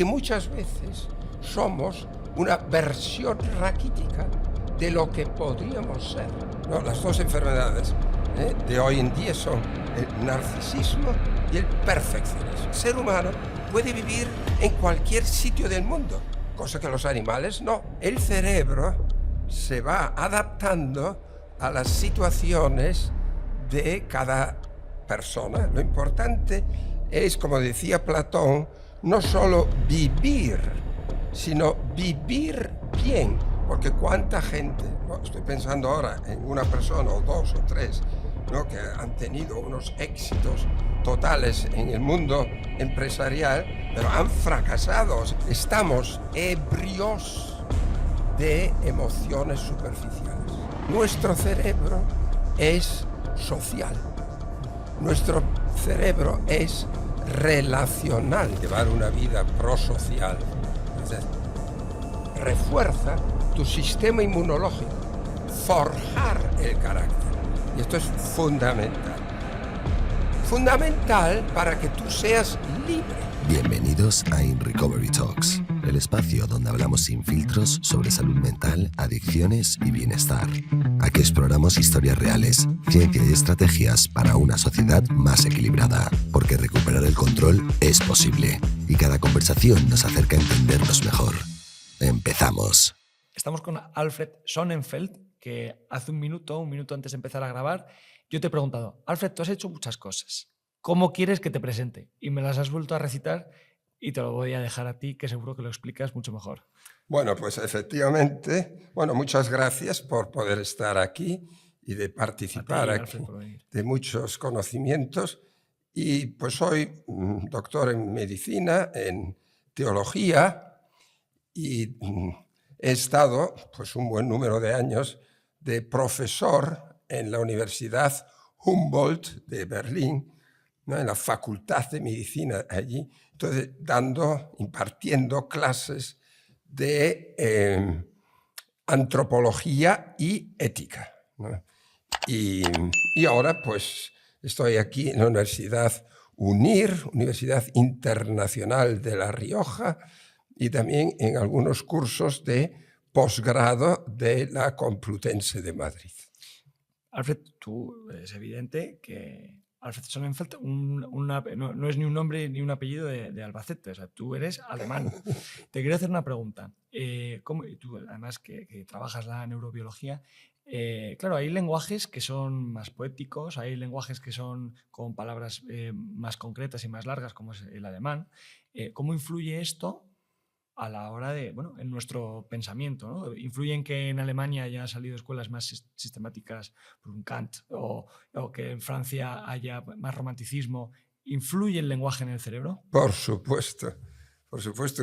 que muchas veces somos una versión raquítica de lo que podríamos ser, ¿no? Las dos enfermedades de hoy en día son el narcisismo y el perfeccionismo. El ser humano puede vivir en cualquier sitio del mundo, cosa que los animales no. El cerebro se va adaptando a las situaciones de cada persona. Lo importante es, como decía Platón, no solo vivir, sino vivir bien. Porque cuánta gente, ¿no? Estoy pensando ahora en una persona o dos o tres, ¿no?, que han tenido unos éxitos totales en el mundo empresarial, pero han fracasado. Estamos ebrios de emociones superficiales. Nuestro cerebro es social. Nuestro cerebro es relacional. Llevar una vida prosocial refuerza tu sistema inmunológico, forjar el carácter. Y esto es fundamental. Fundamental para que tú seas libre. Bienvenidos a In Recovery Talks, el espacio donde hablamos sin filtros sobre salud mental, adicciones y bienestar. Aquí exploramos historias reales, ciencia y estrategias para una sociedad más equilibrada, porque recuperar el control es posible y cada conversación nos acerca a entendernos mejor. Empezamos. Estamos con Alfred Sonnenfeld, que hace un minuto antes de empezar a grabar, yo te he preguntado: Alfred, tú has hecho muchas cosas, ¿cómo quieres que te presente? Y me las has vuelto a recitar y te lo voy a dejar a ti, que seguro que lo explicas mucho mejor. Bueno, pues efectivamente, muchas gracias por poder estar aquí y de participar aquí, Alfred, por venir. De muchos conocimientos. Y pues soy doctor en medicina, en teología, y he estado pues un buen número de años de profesor en la Universidad Humboldt de Berlín, ¿no?, en la Facultad de Medicina allí, entonces impartiendo clases de antropología y ética, ¿no? Y ahora pues estoy aquí en la Universidad UNIR, Universidad Internacional de La Rioja, y también en algunos cursos de posgrado de la Complutense de Madrid. Alfred, tú es evidente que Alfred Sonnenfeld no es ni un nombre ni un apellido de Albacete, o sea, tú eres alemán. Te quería hacer una pregunta. Tú, además, que trabajas la neurobiología, claro, hay lenguajes que son más poéticos, hay lenguajes que son con palabras más concretas y más largas, como es el alemán. ¿Cómo influye esto a la hora de, en nuestro pensamiento, ¿no? ¿Influye en que en Alemania haya salido escuelas más sistemáticas por un Kant o que en Francia haya más romanticismo? ¿Influye el lenguaje en el cerebro? Por supuesto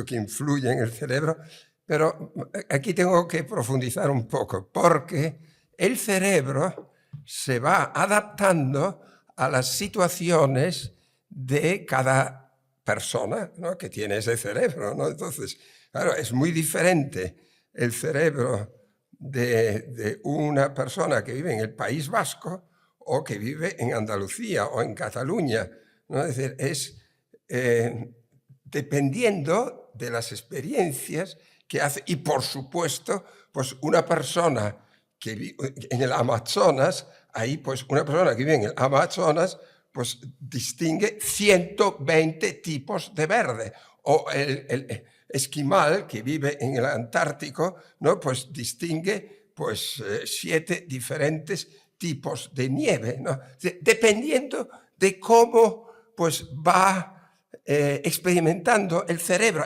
que influye en el cerebro, pero aquí tengo que profundizar un poco, porque el cerebro se va adaptando a las situaciones de cada persona, ¿no?, que tiene ese cerebro, ¿no? Entonces, claro, es muy diferente el cerebro de una persona que vive en el País Vasco o que vive en Andalucía o en Cataluña, ¿no? Es decir, es dependiendo de las experiencias que hace. Y por supuesto, pues una persona que vive en el Amazonas, ahí pues una persona que vive en el Amazonas pues distingue 120 tipos de verde. O el esquimal que vive en el Antártico, ¿no?, pues distingue pues 7 diferentes tipos de nieve, ¿no? Dependiendo de cómo pues va experimentando el cerebro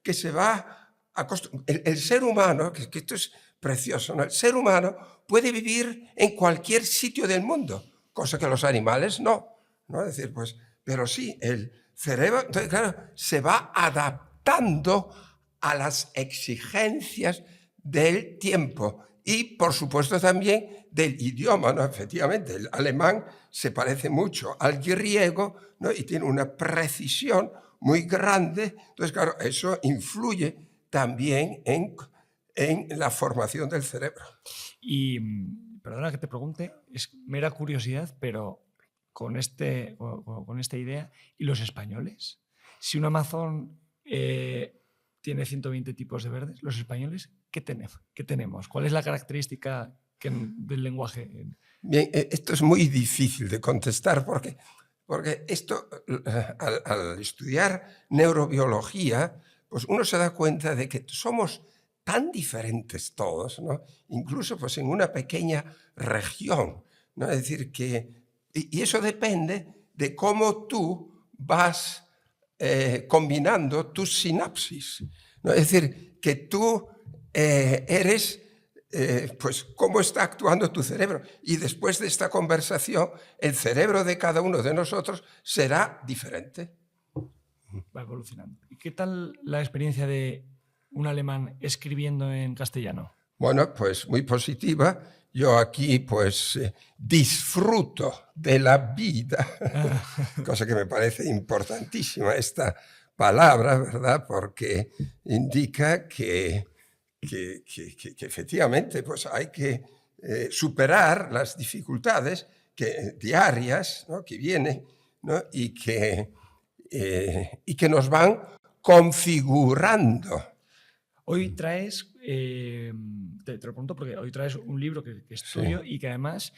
que se va acostumbrando. El ser humano, que esto es precioso, ¿no? El ser humano puede vivir en cualquier sitio del mundo, cosa que los animales no, ¿no? Es decir, pues, pero sí, el cerebro, entonces, claro, se va adaptando a las exigencias del tiempo y, por supuesto, también del idioma, ¿no? Efectivamente, el alemán se parece mucho al griego, ¿no?, y tiene una precisión muy grande. Entonces, claro, eso influye también en la formación del cerebro. Y perdona que te pregunte, es mera curiosidad, pero con esta idea, ¿y los españoles? Si un amazón tiene 120 tipos de verdes. Los españoles, ¿qué tenemos? ¿Cuál es la característica del lenguaje? Bien, esto es muy difícil de contestar porque esto, al estudiar neurobiología, pues uno se da cuenta de que somos tan diferentes todos, ¿no? Incluso pues en una pequeña región, ¿no? Es decir, y eso depende de cómo tú vas combinando tus sinapsis, ¿no? Es decir, que tú eres pues cómo está actuando tu cerebro. Y después de esta conversación, el cerebro de cada uno de nosotros será diferente. Va evolucionando. ¿Y qué tal la experiencia de un alemán escribiendo en castellano? Bueno, pues muy positiva. Yo aquí pues disfruto de la vida, cosa que me parece importantísima esta palabra, ¿verdad? Porque indica que efectivamente pues hay que superar las dificultades diarias, ¿no? Que vienen, ¿no? y que nos van configurando. Hoy traes, te lo pregunto porque hoy traes un libro que es tuyo y que además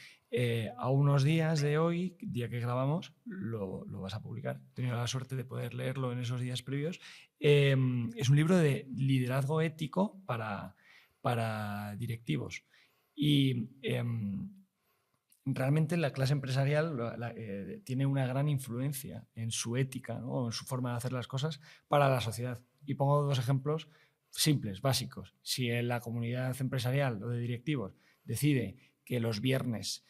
a unos días de hoy, día que grabamos, lo vas a publicar. He tenido la suerte de poder leerlo en esos días previos. Es un libro de liderazgo ético para directivos. Y realmente la clase empresarial tiene una gran influencia en su ética, ¿no? En su forma de hacer las cosas para la sociedad. Y pongo dos ejemplos simples, básicos. Si en la comunidad empresarial o de directivos decide que los viernes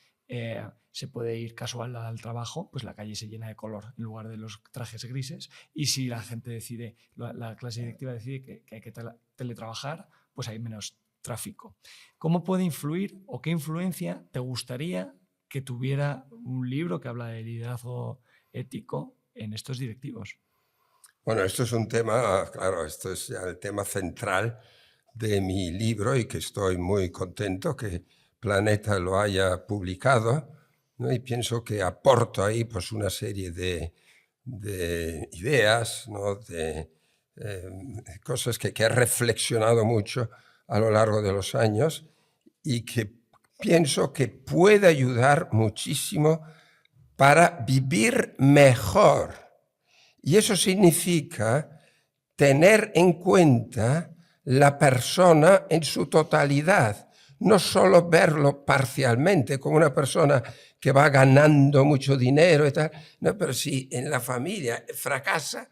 se puede ir casual al trabajo, pues la calle se llena de color en lugar de los trajes grises. Y si la gente decide, la clase directiva decide que hay que teletrabajar, pues hay menos tráfico. ¿Cómo puede influir o qué influencia te gustaría que tuviera un libro que habla de liderazgo ético en estos directivos? Bueno, esto es un tema, claro, esto es ya el tema central de mi libro y que estoy muy contento que Planeta lo haya publicado, ¿no? Y pienso que aporto ahí pues una serie de ideas, ¿no? De cosas que he reflexionado mucho a lo largo de los años y que pienso que puede ayudar muchísimo para vivir mejor. Y eso significa tener en cuenta la persona en su totalidad, no solo verlo parcialmente como una persona que va ganando mucho dinero y tal, no, pero si en la familia fracasa,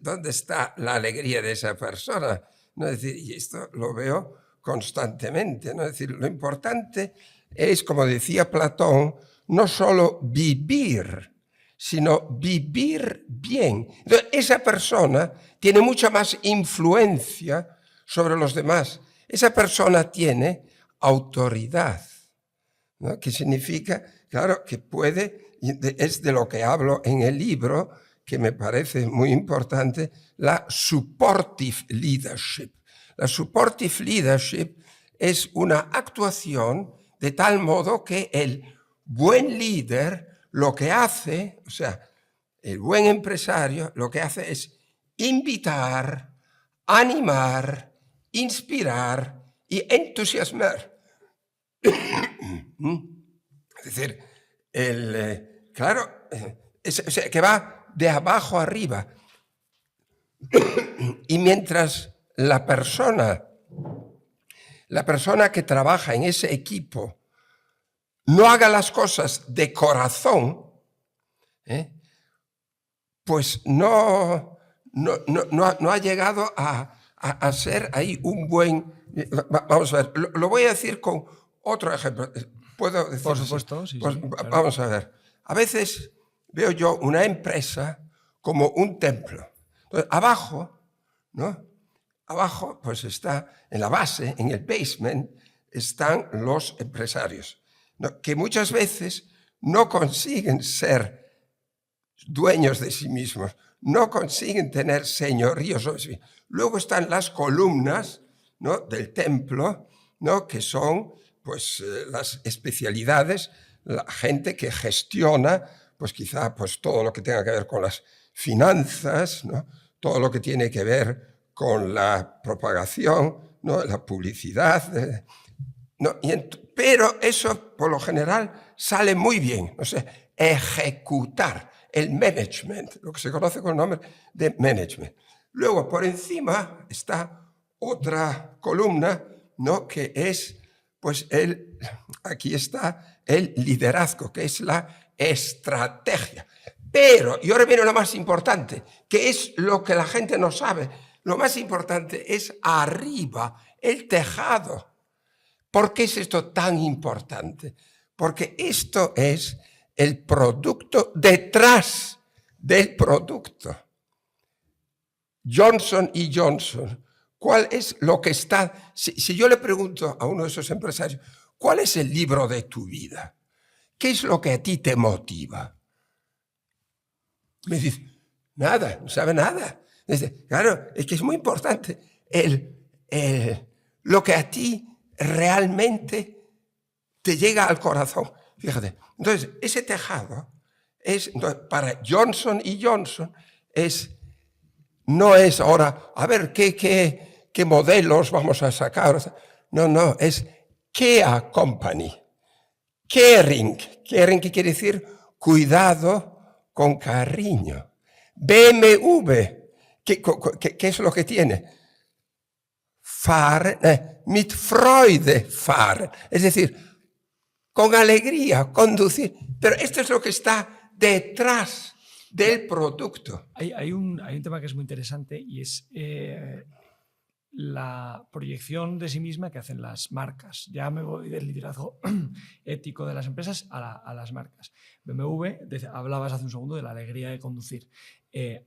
¿dónde está la alegría de esa persona? ¿No? Es decir, y esto lo veo constantemente, ¿no? Es decir, lo importante es, como decía Platón, no solo vivir, sino vivir bien. Entonces, esa persona tiene mucha más influencia sobre los demás. Esa persona tiene autoridad, ¿no? Que significa, claro, que puede, es de lo que hablo en el libro, que me parece muy importante, la supportive leadership. La supportive leadership es una actuación de tal modo que el buen líder lo que hace, o sea, el buen empresario lo que hace es invitar, animar, inspirar y entusiasmar. Es decir, claro, o sea, que va de abajo arriba. Y mientras la persona que trabaja en ese equipo no haga las cosas de corazón, pues no ha llegado a ser ahí un buen... Vamos a ver, lo voy a decir con otro ejemplo. ¿Puedo decir? Por supuesto, sí. Pues, sí, claro. Vamos a ver. A veces veo yo una empresa como un templo. Entonces, abajo, ¿no? Abajo, pues está en la base, en el basement, están los empresarios, ¿no? Que muchas veces no consiguen ser dueños de sí mismos, no consiguen tener señorío sobre sí mismos. Luego están las columnas, ¿no? Del templo, ¿no? Que son pues, las especialidades, la gente que gestiona pues, quizá pues, todo lo que tenga que ver con las finanzas, ¿no? todo lo que tiene que ver con la propagación, ¿no? La publicidad. ¿No? Pero eso, por lo general, sale muy bien. O sea, ejecutar el management, lo que se conoce con el nombre de management. Luego, por encima, está otra columna, ¿no? Que es, pues, aquí está el liderazgo, que es la estrategia. Pero, y ahora viene lo más importante, que es lo que la gente no sabe. Lo más importante es arriba, el tejado. ¿Por qué es esto tan importante? Porque esto es el producto detrás del producto. Johnson & Johnson, ¿cuál es lo que está? Si yo le pregunto a uno de esos empresarios, ¿cuál es el libro de tu vida? ¿Qué es lo que a ti te motiva? Me dice, nada, no sabe nada. Dice, claro, es que es muy importante lo que a ti realmente te llega al corazón. Fíjate, entonces ese tejado es, para Johnson & Johnson no es ahora, a ver, qué modelos vamos a sacar. No, es Care Company. Caring. Caring, ¿qué quiere decir? Cuidado con cariño. BMW, ¿qué es lo que tiene? Mit Freude fahren. Es decir, con alegría, conducir. Pero esto es lo que está detrás del producto. Hay un tema que es muy interesante y es la proyección de sí misma que hacen las marcas. Ya me voy del liderazgo ético de las empresas a las marcas. BMW, hablabas hace un segundo de la alegría de conducir.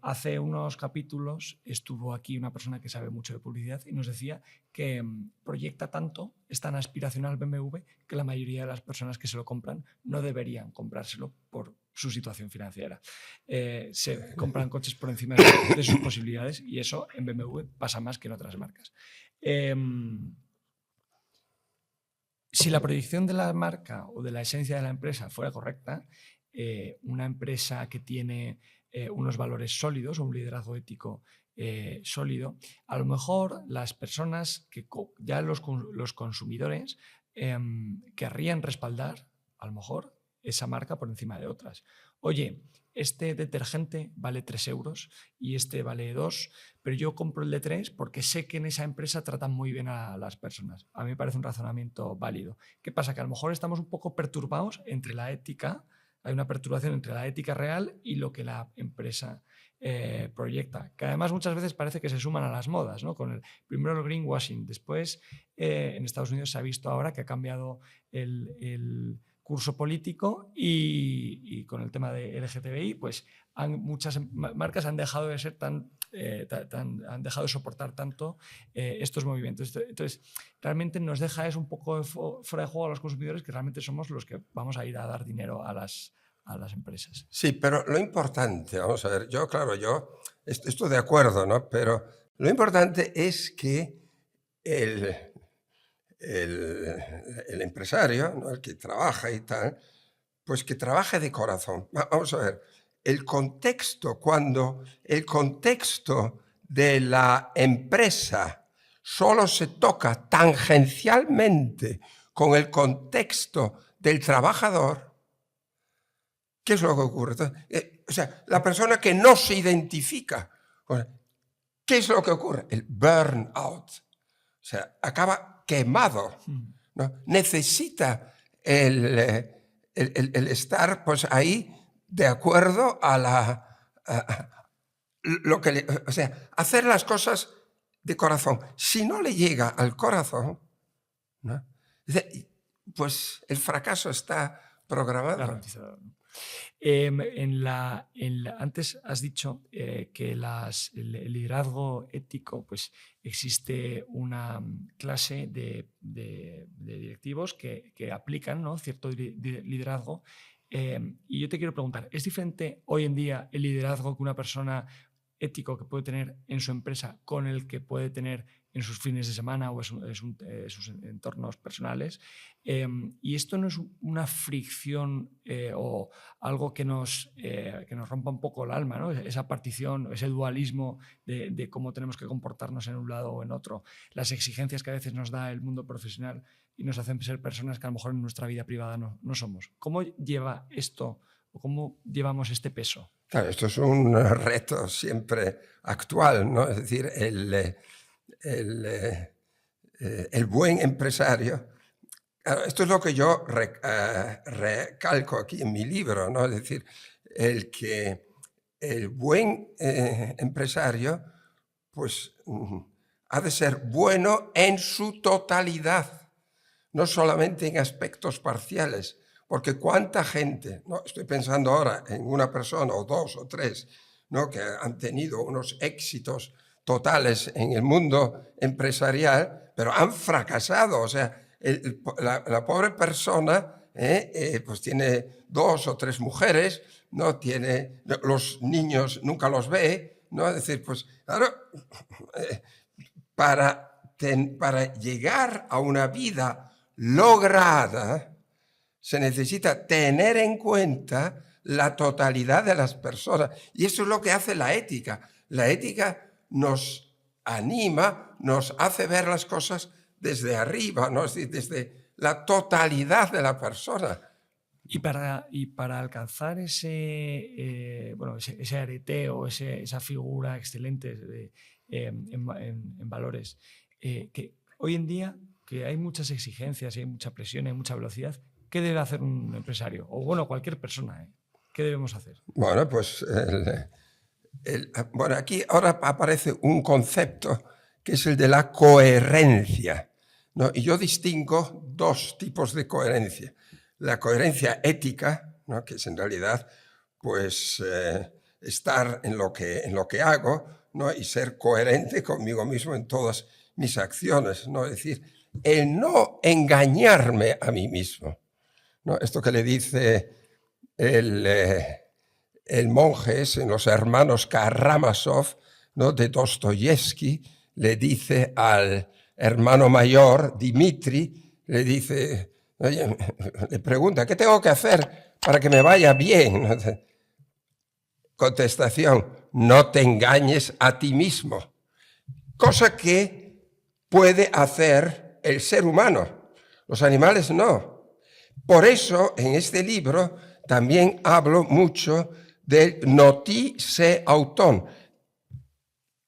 Hace unos capítulos estuvo aquí una persona que sabe mucho de publicidad y nos decía que proyecta tanto, es tan aspiracional BMW, que la mayoría de las personas que se lo compran no deberían comprárselo por su situación financiera. Se compran coches por encima de sus posibilidades y eso en BMW pasa más que en otras marcas. Si la proyección de la marca o de la esencia de la empresa fuera correcta, una empresa que tiene unos valores sólidos o un liderazgo ético sólido, a lo mejor las personas, ya los consumidores, querrían respaldar, a lo mejor, esa marca por encima de otras. Oye, este detergente vale 3 euros y este vale 2, pero yo compro el de 3 porque sé que en esa empresa tratan muy bien a las personas. A mí me parece un razonamiento válido. ¿Qué pasa? Que a lo mejor estamos un poco perturbados entre la ética, hay una perturbación entre la ética real y lo que la empresa proyecta, que además muchas veces parece que se suman a las modas, ¿no? Primero el greenwashing, después en Estados Unidos se ha visto ahora que ha cambiado el curso político y con el tema de LGTBI, pues muchas marcas han dejado de ser han dejado de soportar tanto estos movimientos. Entonces, realmente nos deja un poco fuera de juego a los consumidores, que realmente somos los que vamos a ir a dar dinero a las empresas. Sí, pero lo importante, vamos a ver, yo estoy de acuerdo, ¿no? Pero lo importante es que el empresario, ¿no? El que trabaja y tal, pues que trabaje de corazón. Vamos a ver, cuando el contexto de la empresa solo se toca tangencialmente con el contexto del trabajador, ¿qué es lo que ocurre? O sea, la persona que no se identifica, ¿qué es lo que ocurre? El burnout. O sea, acaba quemado, ¿no? Necesita el estar pues ahí de acuerdo a lo que o sea, hacer las cosas de corazón. Si no le llega al corazón, ¿no? Pues el fracaso está programado. Garantizado. Antes has dicho que el liderazgo ético, pues existe una clase de directivos que aplican, ¿no? Cierto liderazgo. Y yo te quiero preguntar, ¿es diferente hoy en día el liderazgo que una persona ético que puede tener en su empresa con el que puede tener en sus fines de semana o sus entornos personales. Y esto no es una fricción o algo que nos rompa un poco el alma, ¿no? Esa partición, ese dualismo de cómo tenemos que comportarnos en un lado o en otro, las exigencias que a veces nos da el mundo profesional y nos hacen ser personas que a lo mejor en nuestra vida privada no somos. ¿Cómo lleva esto o cómo llevamos este peso? Claro, esto es un reto siempre actual, ¿no? Es decir, el buen empresario. Claro, esto es lo que yo recalco aquí en mi libro, ¿no? Es decir, el buen empresario pues, ha de ser bueno en su totalidad, no solamente en aspectos parciales. Porque cuánta gente, ¿no? Estoy pensando ahora en una persona o dos o tres, ¿no? Que han tenido unos éxitos totales en el mundo empresarial, pero han fracasado. O sea, la pobre persona pues tiene 2 o 3 mujeres, ¿no? Los niños nunca los ve, ¿no? Es decir, pues claro, para llegar a una vida lograda, se necesita tener en cuenta la totalidad de las personas. Y eso es lo que hace la ética. La ética nos anima, nos hace ver las cosas desde arriba, ¿no? Es decir, desde la totalidad de la persona. Y para alcanzar ese areteo, esa figura excelente en valores, que hoy en día que hay muchas exigencias y hay mucha presión, hay mucha velocidad, ¿qué debe hacer un empresario? O bueno, cualquier persona, ¿eh? ¿Qué debemos hacer? Bueno, pues bueno, aquí ahora aparece un concepto que es el de la coherencia, ¿no? Y yo distingo 2 tipos de coherencia. La coherencia ética, ¿no? Que es en realidad pues, estar en lo que hago, ¿no? Y ser coherente conmigo mismo en todas mis acciones, ¿no? Es decir, el no engañarme a mí mismo, ¿no? Esto que le dice el monje en Los hermanos Karamazov, ¿no? De Dostoyevsky, le dice al hermano mayor, Dmitri, le dice, oye, le pregunta, ¿qué tengo que hacer para que me vaya bien? Contestación, no te engañes a ti mismo. Cosa que puede hacer el ser humano, los animales no. Por eso, en este libro, también hablo mucho del noti se auton.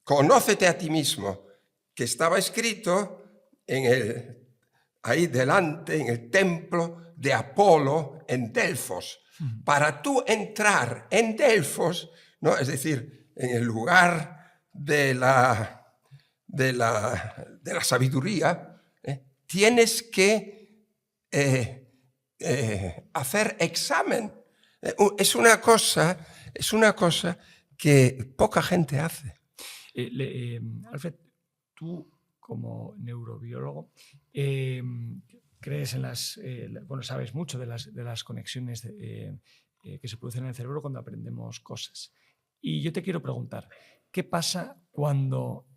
Conócete a ti mismo, que estaba escrito ahí delante, en el templo de Apolo, en Delfos. Para tú entrar en Delfos, ¿no? Es decir, en el lugar de la sabiduría, tienes que hacer examen. Es una cosa que poca gente hace. Alfred, tú como neurobiólogo crees en sabes mucho de las conexiones que se producen en el cerebro cuando aprendemos cosas. Y yo te quiero preguntar, ¿qué pasa cuando,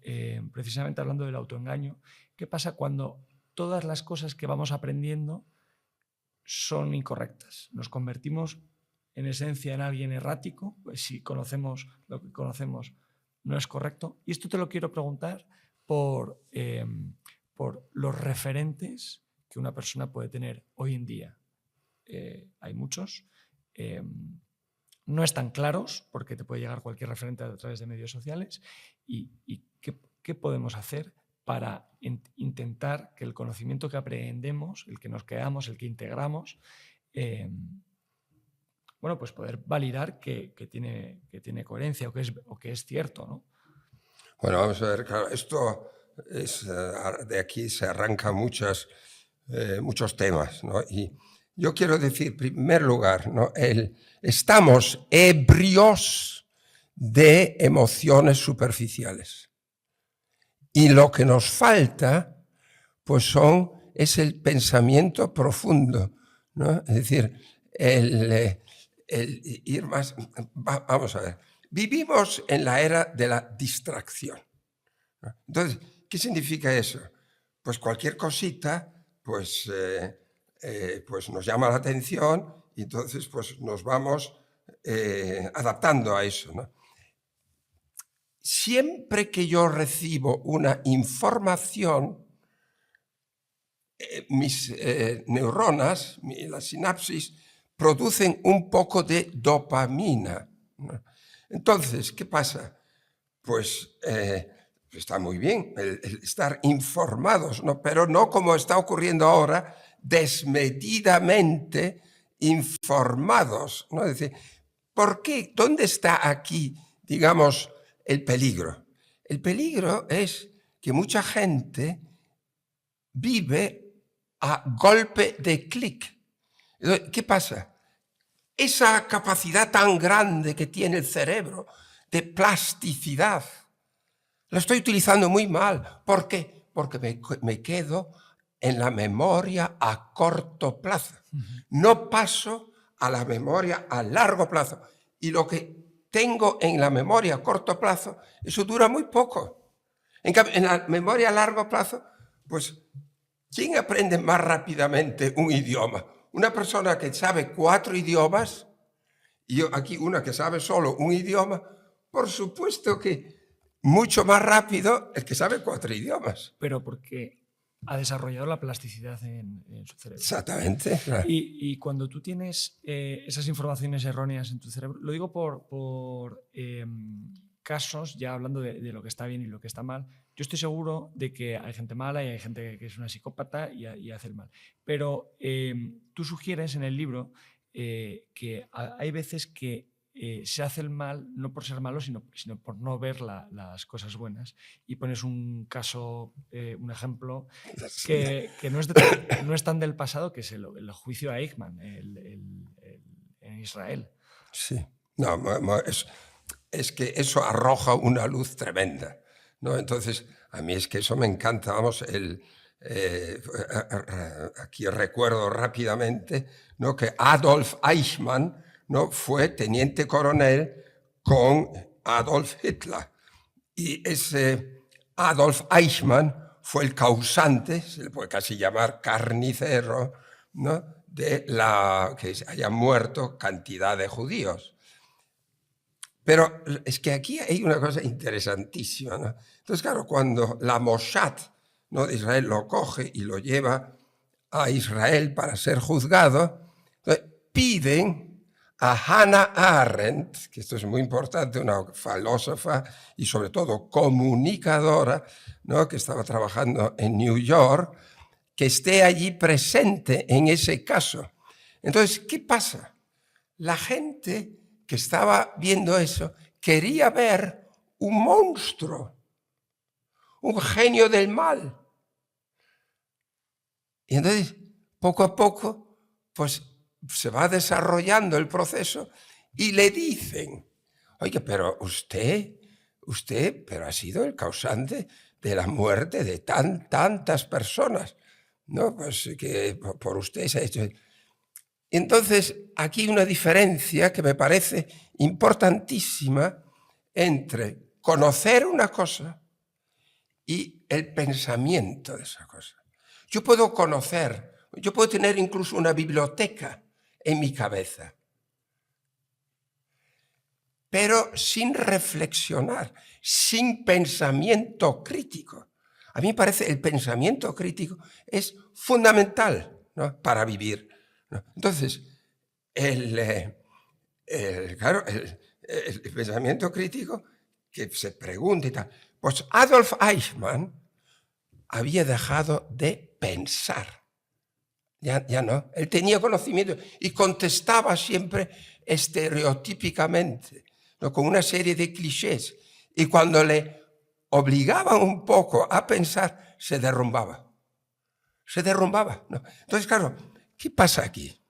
precisamente hablando del autoengaño, qué pasa cuando todas las cosas que vamos aprendiendo son incorrectas? Nos convertimos en esencia en alguien errático, pues si conocemos lo que conocemos no es correcto. Y esto te lo quiero preguntar por los referentes que una persona puede tener hoy en día. Hay muchos. No están claros porque te puede llegar cualquier referente a través de medios sociales. ¿Y qué podemos hacer para intentar que el conocimiento que aprendemos, el que nos quedamos, el que integramos, pues poder validar que tiene coherencia o que es cierto, ¿no? Bueno, vamos a ver, claro, esto es, de aquí se arrancan muchos temas, ¿no? Y yo quiero decir, en primer lugar, ¿no? Estamos ebrios de emociones superficiales. Y lo que nos falta, pues es el pensamiento profundo, ¿no? Es decir, el ir más... Vamos a ver, vivimos en la era de la distracción. Entonces, ¿qué significa eso? Pues cualquier cosita, pues nos llama la atención y entonces pues nos vamos adaptando a eso, ¿no? Siempre que yo recibo una información, mis neuronas, las sinapsis, producen un poco de dopamina, ¿no? Entonces, ¿qué pasa? Pues está muy bien el estar informados, ¿no? Pero no como está ocurriendo ahora, desmedidamente informados, ¿no? Es decir, ¿por qué? ¿Dónde está aquí, digamos, el peligro? El peligro es que mucha gente vive a golpe de clic. ¿Qué pasa? Esa capacidad tan grande que tiene el cerebro de plasticidad, la estoy utilizando muy mal. ¿Por qué? Porque me quedo en la memoria a corto plazo. No paso a la memoria a largo plazo. Y lo que tengo en la memoria a corto plazo, eso dura muy poco. En cambio, en la memoria a largo plazo, pues, ¿quién aprende más rápidamente un idioma? Una persona que sabe 4 idiomas, y yo aquí una que sabe solo un idioma, por supuesto que mucho más rápido el que sabe 4 idiomas. Pero porque ha desarrollado la plasticidad en su cerebro. Exactamente. Claro. Y cuando tú tienes esas informaciones erróneas en tu cerebro, lo digo por casos, ya hablando de lo que está bien y lo que está mal, yo estoy seguro de que hay gente mala y hay gente que es una psicópata y hace el mal. Pero tú sugieres en el libro que hay veces que se hace el mal no por ser malo, sino por no ver las cosas buenas. Y pones un caso, un ejemplo, que no es tan del pasado, que es el juicio a Eichmann en Israel. Sí, no, es que eso arroja una luz tremenda, ¿no? Entonces, a mí es que eso me encanta. Vamos, aquí recuerdo rápidamente, ¿no?, que Adolf Eichmann, ¿no?, fue teniente coronel con Adolf Hitler. Y ese Adolf Eichmann fue el causante, se le puede casi llamar carnicero, ¿no?, de que hayan muerto cantidad de judíos. Pero es que aquí hay una cosa interesantísima, ¿no? Entonces, claro, cuando la Mossad, ¿no?, de Israel lo coge y lo lleva a Israel para ser juzgado, piden a Hannah Arendt, que esto es muy importante, una filósofa y sobre todo comunicadora, ¿no?, que estaba trabajando en New York, que esté allí presente en ese caso. Entonces, ¿qué pasa? La gente que estaba viendo eso quería ver un monstruo, un genio del mal. Y entonces, poco a poco, pues se va desarrollando el proceso y le dicen, oye, pero usted, pero ha sido el causante de la muerte de tantas personas, ¿no? Pues que por usted se ha hecho. Entonces, aquí hay una diferencia que me parece importantísima entre conocer una cosa y el pensamiento de esa cosa. Yo puedo conocer, yo puedo tener incluso una biblioteca en mi cabeza, pero sin reflexionar, sin pensamiento crítico. A mí me parece el pensamiento crítico es fundamental, ¿no?, para vivir, ¿no? Entonces, el pensamiento crítico que se pregunta y tal. Pues Adolf Eichmann había dejado de pensar. Ya no. Él tenía conocimiento y contestaba siempre estereotípicamente, ¿no?, con una serie de clichés. Y cuando le obligaban un poco a pensar, se derrumbaba. ¿No? Entonces, claro, ¿qué pasa aquí?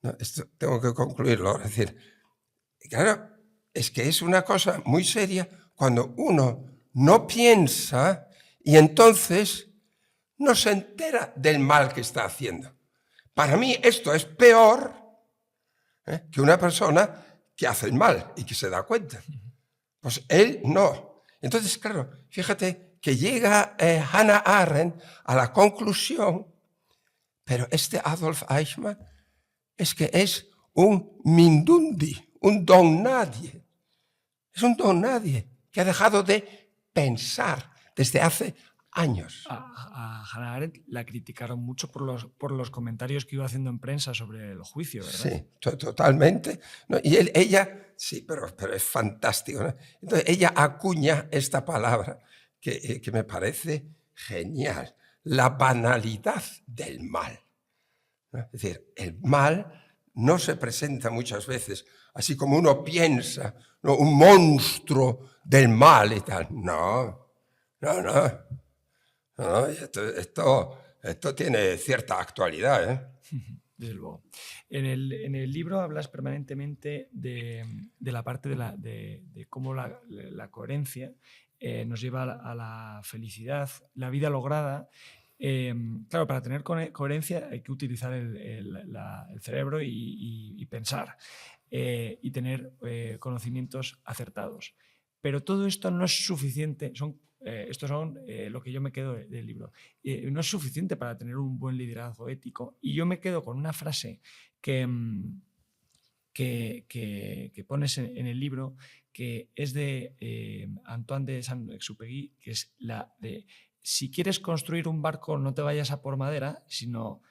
No, esto tengo que concluirlo. Es decir, claro, es que es una cosa muy seria cuando uno no piensa y entonces no se entera del mal que está haciendo. Para mí esto es peor que una persona que hace el mal y que se da cuenta. Pues él no. Entonces, claro, fíjate que llega Hannah Arendt a la conclusión, pero este Adolf Eichmann es que es un mindundi, un don nadie. Es un don nadie que ha dejado de pensar desde hace años. A Hannah Arendt la criticaron mucho por los comentarios que iba haciendo en prensa sobre el juicio, ¿verdad? Sí, totalmente. ¿No? Y ella, sí, pero es fantástico, ¿no? Entonces ella acuña esta palabra que me parece genial, la banalidad del mal, ¿no? Es decir, el mal no se presenta muchas veces así como uno piensa, ¿no? Un monstruo del mal y tal. No. Esto tiene cierta actualidad, ¿eh? Desde luego. En el libro hablas permanentemente de la parte de cómo la coherencia nos lleva a la felicidad, la vida lograda. Claro, para tener coherencia hay que utilizar el cerebro y pensar y tener conocimientos acertados. Pero todo esto no es suficiente. Estos son lo que yo me quedo del libro. No es suficiente para tener un buen liderazgo ético. Y yo me quedo con una frase que pones en el libro, que es de Antoine de Saint-Exupéry, que es la de: si quieres construir un barco, no te vayas a por madera, sino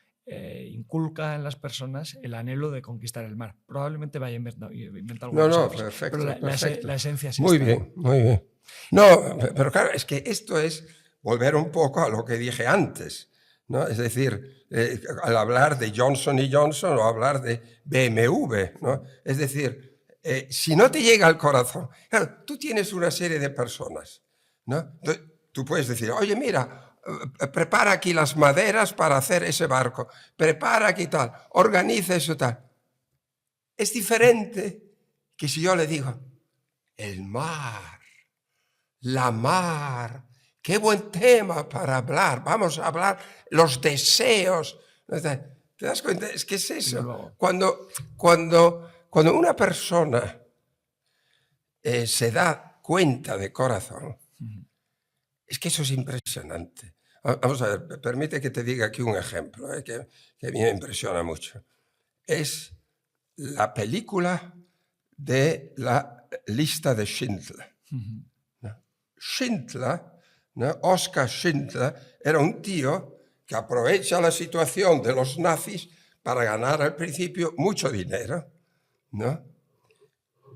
inculca en las personas el anhelo de conquistar el mar. Probablemente vaya a inventar alguna cosa. No, perfecto, pero perfecto. La esencia es muy esta. Bien, muy bien. No, pero claro, es que esto es volver un poco a lo que dije antes, ¿no? Es decir, al hablar de Johnson & Johnson o hablar de BMW, ¿no? Es decir, si no te llega al corazón, claro, tú tienes una serie de personas, ¿no? Entonces, tú puedes decir, oye, mira, prepara aquí las maderas para hacer ese barco, prepara aquí tal, organiza eso tal. Es diferente que si yo le digo, el mar, la mar, qué buen tema para hablar, vamos a hablar los deseos. ¿Te das cuenta? Es que es eso. Cuando una persona se da cuenta de corazón, es que eso es impresionante. Vamos a ver, permite que te diga aquí un ejemplo que a mí me impresiona mucho. Es la película de la lista de Schindler. Schindler, ¿no? Oskar Schindler, era un tío que aprovecha la situación de los nazis para ganar al principio mucho dinero, ¿no?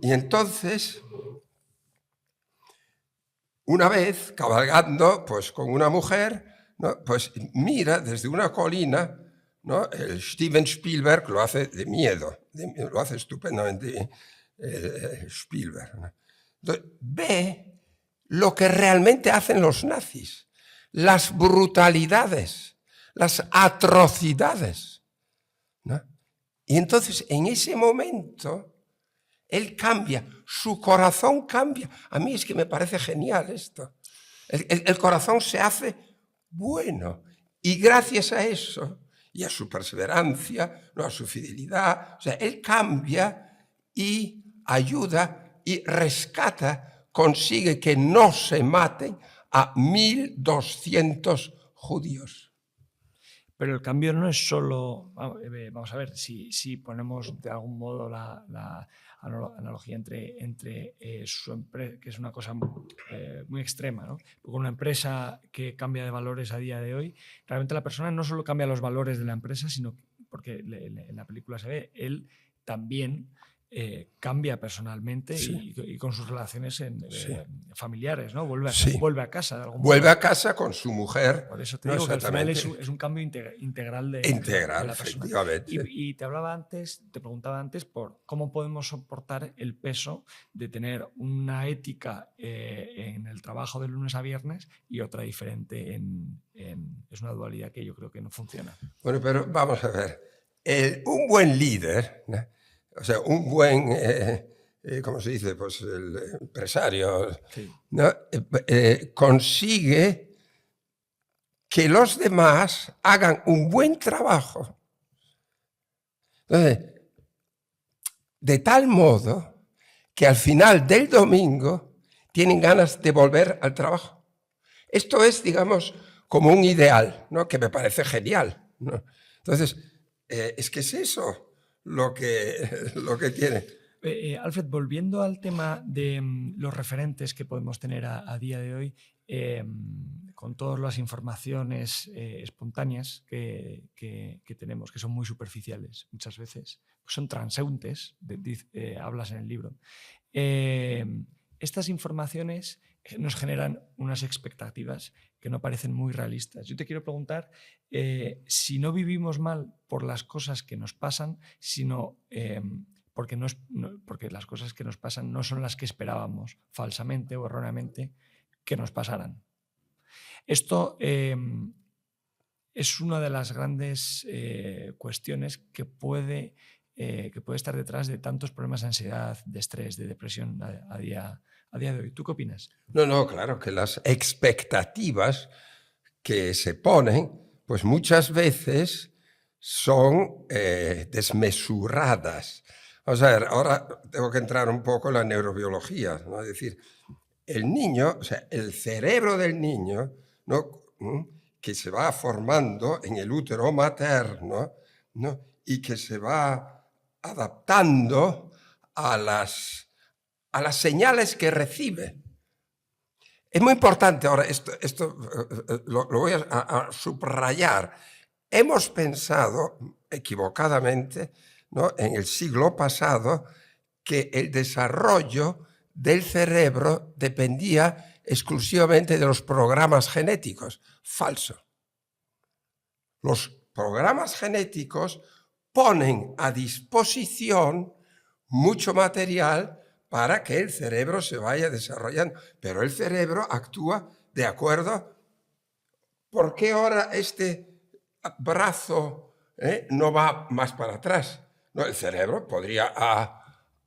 Y entonces, una vez cabalgando pues, con una mujer, ¿no? Pues mira desde una colina, ¿no? El Steven Spielberg lo hace de miedo, lo hace estupendamente Spielberg, ¿no? Entonces, ve lo que realmente hacen los nazis, las brutalidades, las atrocidades, ¿no? Y entonces, en ese momento, él cambia, su corazón cambia. A mí es que me parece genial esto. El corazón se hace bueno y gracias a eso y a su perseverancia, ¿no? A su fidelidad, o sea, él cambia y ayuda y rescata, consigue que no se maten a 1.200 judíos. Pero el cambio no es solo... Vamos a ver, si ponemos de algún modo la analogía entre su empresa, que es una cosa muy extrema, ¿no? Porque una empresa que cambia de valores a día de hoy, realmente la persona no solo cambia los valores de la empresa, sino porque en la película se ve, él también cambia personalmente, sí. y con sus relaciones familiares, ¿no? Vuelve a casa de algún modo. Vuelve a casa con su mujer. Por eso te digo que al final es un cambio integral de la persona. Efectivamente. Y te preguntaba antes por cómo podemos soportar el peso de tener una ética en el trabajo de lunes a viernes y otra diferente es una dualidad que yo creo que no funciona. Bueno, pero vamos a ver. Un buen líder, ¿no? O sea, un buen, ¿cómo se dice? Pues el empresario, sí. ¿No? Consigue que los demás hagan un buen trabajo. Entonces, de tal modo que al final del domingo tienen ganas de volver al trabajo. Esto es, digamos, como un ideal, ¿no? Que me parece genial, ¿no? Entonces, es que es eso lo que tiene. Alfred, volviendo al tema de los referentes que podemos tener a día de hoy, con todas las informaciones espontáneas que tenemos, que son muy superficiales muchas veces, pues son transeúntes, hablas en el libro. Estas informaciones nos generan unas expectativas que no parecen muy realistas. Yo te quiero preguntar si no vivimos mal por las cosas que nos pasan, sino porque las cosas que nos pasan no son las que esperábamos falsamente o erróneamente que nos pasaran. Esto es una de las grandes cuestiones que puede estar detrás de tantos problemas de ansiedad, de estrés, de depresión a día de hoy. ¿Tú qué opinas? No, claro, que las expectativas que se ponen, pues muchas veces son desmesuradas. O sea, ahora tengo que entrar un poco en la neurobiología, ¿no? Es decir, el niño, o sea, el cerebro del niño, ¿no? Que se va formando en el útero materno, ¿no? Y que se va adaptando a las señales que recibe. Es muy importante ahora, esto lo voy a subrayar. Hemos pensado equivocadamente, ¿no? En el siglo pasado que el desarrollo del cerebro dependía exclusivamente de los programas genéticos. Falso. Los programas genéticos ponen a disposición mucho material para que el cerebro se vaya desarrollando. Pero el cerebro actúa de acuerdo. ¿Por qué ahora este brazo no va más para atrás? No, el cerebro podría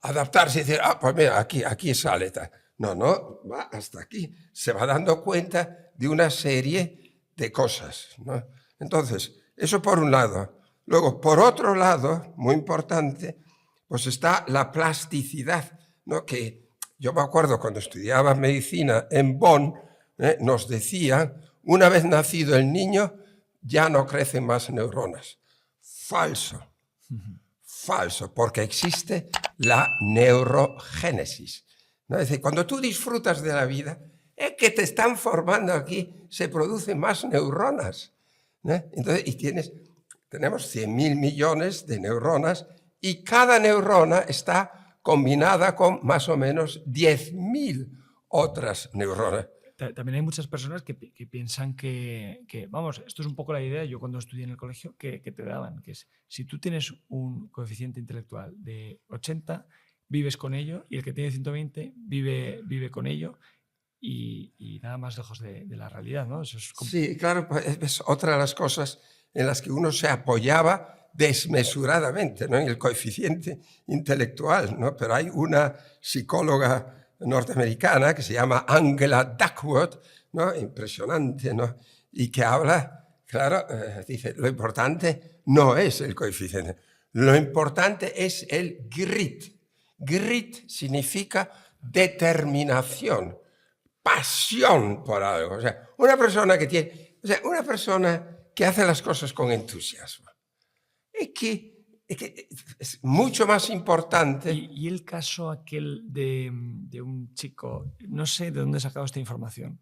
adaptarse y decir, pues mira, aquí sale. No, va hasta aquí. Se va dando cuenta de una serie de cosas, ¿no? Entonces, eso por un lado. Luego, por otro lado, muy importante, pues está la plasticidad, ¿no? Que yo me acuerdo cuando estudiaba medicina en Bonn, nos decían, una vez nacido el niño, ya no crecen más neuronas. Falso. Falso, porque existe la neurogénesis, ¿no? Es decir, cuando tú disfrutas de la vida, es que te están formando aquí, se producen más neuronas, ¿no? Entonces, tenemos 100.000 millones de neuronas y cada neurona está combinada con más o menos 10.000 otras neuronas. También hay muchas personas que piensan que, vamos, esto es un poco la idea, yo cuando estudié en el colegio, que te daban, que es, si tú tienes un coeficiente intelectual de 80, vives con ello, y el que tiene 120 vive con ello, y nada más lejos de la realidad, ¿no? Eso es como... Sí, claro, es otra de las cosas en las que uno se apoyaba desmesuradamente, ¿no? En el coeficiente intelectual, ¿no? Pero hay una psicóloga norteamericana que se llama Angela Duckworth, ¿no? Impresionante, ¿no? Y que habla, claro, dice, lo importante no es el coeficiente, lo importante es el grit. Grit significa determinación, pasión por algo. O sea, una persona que hace las cosas con entusiasmo. Es que es mucho más importante. Y el caso aquel de un chico, no sé de dónde he sacado esta información,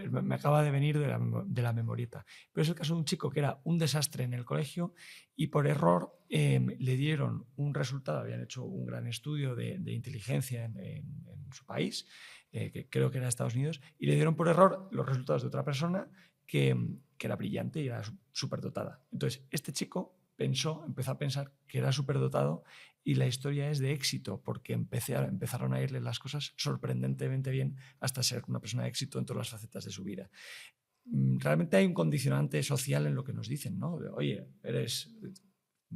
me acaba de venir de la memorieta, pero es el caso de un chico que era un desastre en el colegio y por error le dieron un resultado, habían hecho un gran estudio de inteligencia en su país, que creo que era Estados Unidos, y le dieron por error los resultados de otra persona que era brillante y era superdotada. Entonces, este chico empezó a pensar que era superdotado y la historia es de éxito porque empezaron a irle las cosas sorprendentemente bien hasta ser una persona de éxito en todas las facetas de su vida. Realmente hay un condicionante social en lo que nos dicen, ¿no? Oye, eres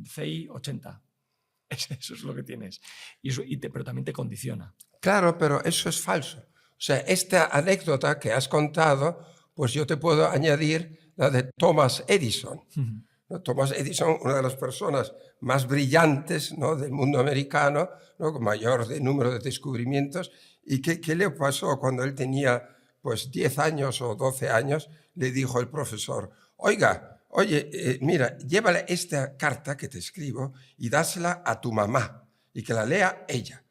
CI 80, eso es lo que tienes, pero también te condiciona. Claro, pero eso es falso. O sea, esta anécdota que has contado, pues yo te puedo añadir la de Thomas Edison. Thomas Edison, una de las personas más brillantes, ¿no?, del mundo americano, ¿no?, con mayor número de descubrimientos. ¿Y qué le pasó cuando él tenía pues 10 años o 12 años? Le dijo el profesor: oye, mira, llévale esta carta que te escribo y dásela a tu mamá y que la lea ella.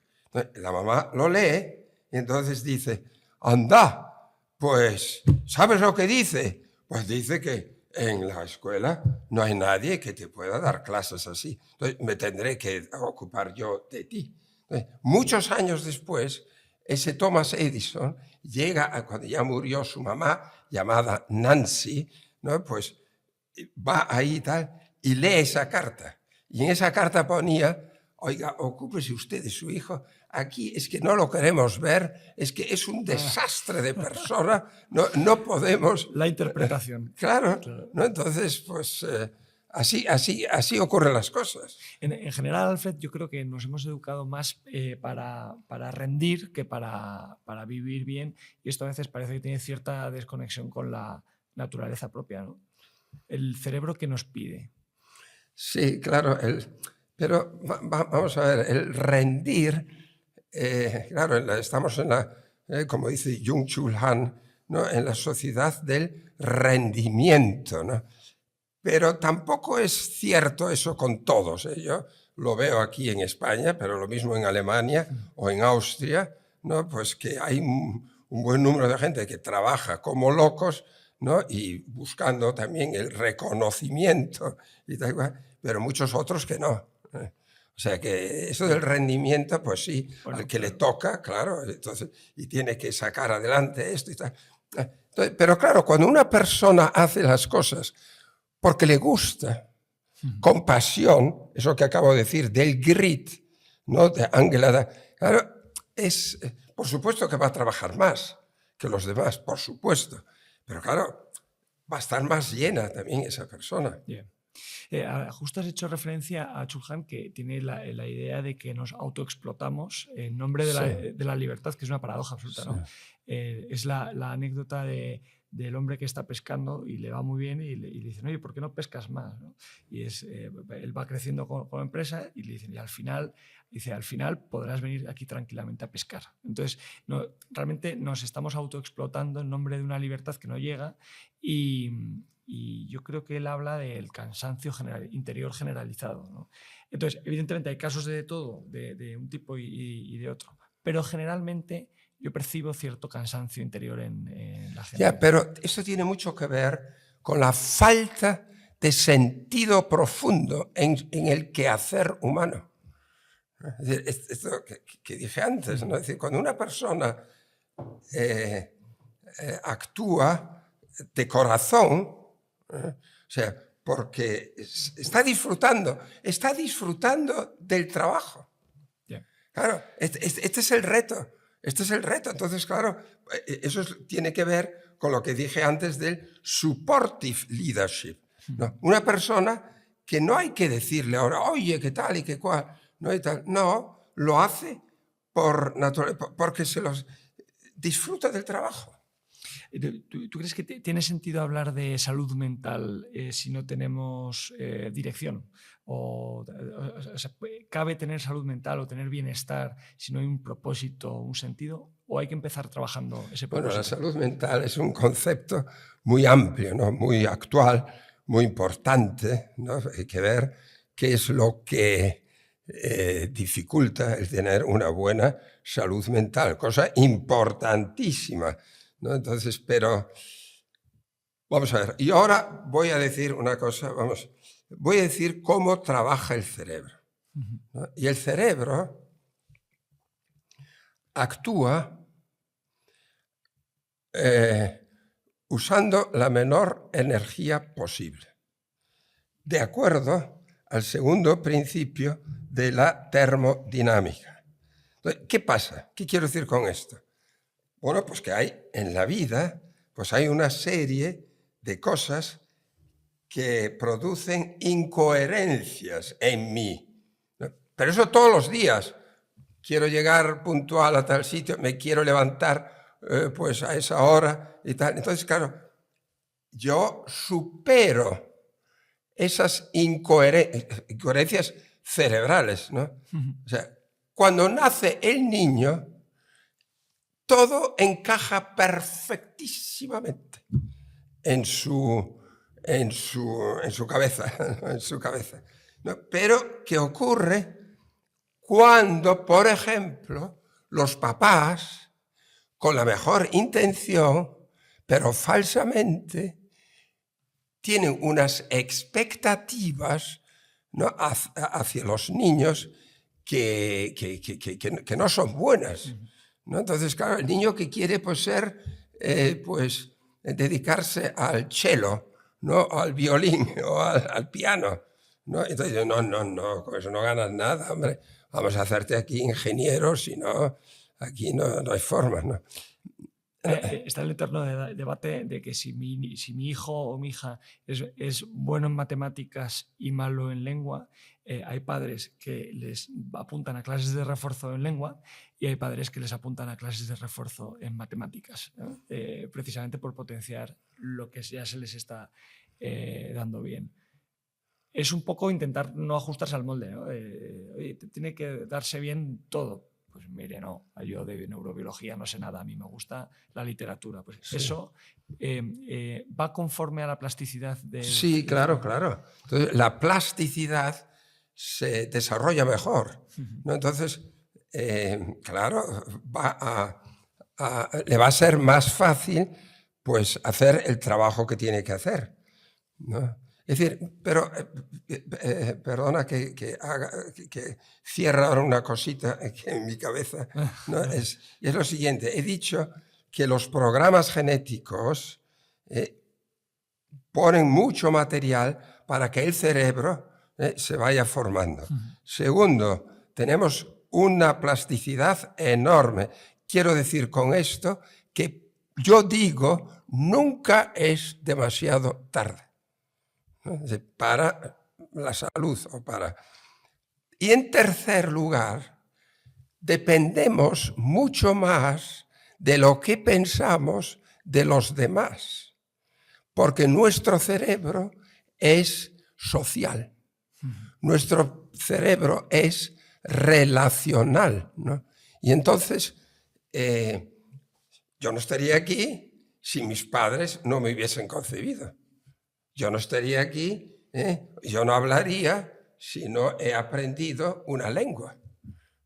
La mamá lo lee y entonces dice: anda, pues, ¿sabes lo que dice? Pues dice que en la escuela no hay nadie que te pueda dar clases así. Entonces me tendré que ocupar yo de ti. Entonces, muchos años después, ese Thomas Edison llega cuando ya murió su mamá, llamada Nancy, ¿no?, pues va ahí y tal, y lee esa carta. Y en esa carta ponía: oiga, ocúpese usted de su hijo, aquí es que no lo queremos ver, es que es un desastre de persona, no podemos... La interpretación. Claro, Claro. ¿no? Entonces, pues así ocurren las cosas. En general, Alfred, yo creo que nos hemos educado más para rendir que para vivir bien, y esto a veces parece que tiene cierta desconexión con la naturaleza propia, ¿no? El cerebro que nos pide. Sí, claro, pero vamos a ver, el rendir, claro, estamos en la, como dice Byung-Chul Han, ¿no?, en la sociedad del rendimiento, ¿no? Pero tampoco es cierto eso con todos, ¿eh? Yo lo veo aquí en España, pero lo mismo en Alemania o en Austria, ¿no?, pues que hay un buen número de gente que trabaja como locos, ¿no?, y buscando también el reconocimiento y tal cual, pero muchos otros que no. O sea que eso del rendimiento, pues sí, Bueno, al que le toca, claro, entonces, y tiene que sacar adelante esto y tal. Entonces, pero claro, cuando una persona hace las cosas porque le gusta, con pasión, eso que acabo de decir, del grit, ¿no?, de Angela, claro, por supuesto que va a trabajar más que los demás, por supuesto, pero claro, va a estar más llena también esa persona. Bien. Justo has hecho referencia a Chulhan, que tiene la idea de que nos autoexplotamos en nombre de la libertad, que es una paradoja absoluta, ¿no? Es la anécdota del hombre que está pescando y le va muy bien y le dicen: oye, ¿por qué no pescas más?, ¿no? Y él va creciendo con la empresa y le dicen: y al final podrás venir aquí tranquilamente a pescar. Entonces, realmente nos estamos autoexplotando en nombre de una libertad que no llega, y yo creo que él habla del cansancio interior generalizado, ¿no? Entonces, evidentemente hay casos de todo, de un tipo y de otro, pero generalmente yo percibo cierto cansancio interior en la gente. Ya, pero eso tiene mucho que ver con la falta de sentido profundo en el quehacer humano. Es decir, esto que dije antes, ¿no? Es decir, cuando una persona actúa de corazón, o sea, porque está disfrutando del trabajo. Yeah. Claro, este es el reto. Este es el reto. Entonces, claro, eso tiene que ver con lo que dije antes del supportive leadership, ¿no? Una persona que no hay que decirle ahora: oye, qué tal y qué cual, ¿no? Y tal. No, lo hace porque disfruta del trabajo. ¿Tú crees que tiene sentido hablar de salud mental si no tenemos dirección? O sea, ¿cabe tener salud mental o tener bienestar si no hay un propósito, un sentido? ¿O hay que empezar trabajando ese propósito? Bueno, la salud mental es un concepto muy amplio, ¿no?, muy actual, muy importante, ¿no? Hay que ver qué es lo que dificulta el tener una buena salud mental, cosa importantísima, ¿no? Entonces, pero vamos a ver, y ahora voy a decir una cosa, voy a decir cómo trabaja el cerebro, ¿no? Y el cerebro actúa usando la menor energía posible, de acuerdo al segundo principio de la termodinámica. Entonces, ¿qué pasa? ¿Qué quiero decir con esto? Bueno, pues que hay en la vida, pues hay una serie de cosas que producen incoherencias en mí, ¿no? Pero eso todos los días. Quiero llegar puntual a tal sitio, me quiero levantar pues a esa hora y tal. Entonces, claro, yo supero esas incoherencias cerebrales, ¿no? O sea, cuando nace el niño, todo encaja perfectísimamente en su cabeza, en su cabeza, ¿no? Pero, ¿qué ocurre cuando, por ejemplo, los papás, con la mejor intención, pero falsamente, tienen unas expectativas, ¿no?, hacia los niños que no son buenas, ¿no? Entonces, claro, el niño que quiere pues, ser, pues, dedicarse al cello, ¿no?, al violín o al piano, ¿no? Entonces, no, con eso no ganas nada, hombre. Vamos a hacerte aquí ingeniero, si no, aquí no hay forma, ¿no? Está el eterno debate de que si mi hijo o mi hija es bueno en matemáticas y malo en lengua, hay padres que les apuntan a clases de refuerzo en lengua y hay padres que les apuntan a clases de refuerzo en matemáticas, ¿no? Precisamente por potenciar lo que ya se les está dando bien. Es un poco intentar no ajustarse al molde, ¿no? Oye, tiene que darse bien todo. Pues mire, no, yo de neurobiología no sé nada, a mí me gusta la literatura. Pues sí. Eso va conforme a la plasticidad del... Sí, claro. Entonces, la plasticidad se desarrolla mejor, ¿no? Entonces, claro, le va a ser más fácil pues, hacer el trabajo que tiene que hacer, ¿no? Es decir, pero perdona que cierre ahora una cosita que en mi cabeza, ¿no? Es lo siguiente. He dicho que los programas genéticos ponen mucho material para que el cerebro se vaya formando. Segundo, tenemos una plasticidad enorme. Quiero decir con esto que yo digo, nunca es demasiado tarde, ¿no? Para la salud o para... Y en tercer lugar, dependemos mucho más de lo que pensamos de los demás, porque nuestro cerebro es social, nuestro cerebro es relacional, ¿no? Y entonces, yo no estaría aquí si mis padres no me hubiesen concebido. Yo no estaría aquí, yo no hablaría si no he aprendido una lengua,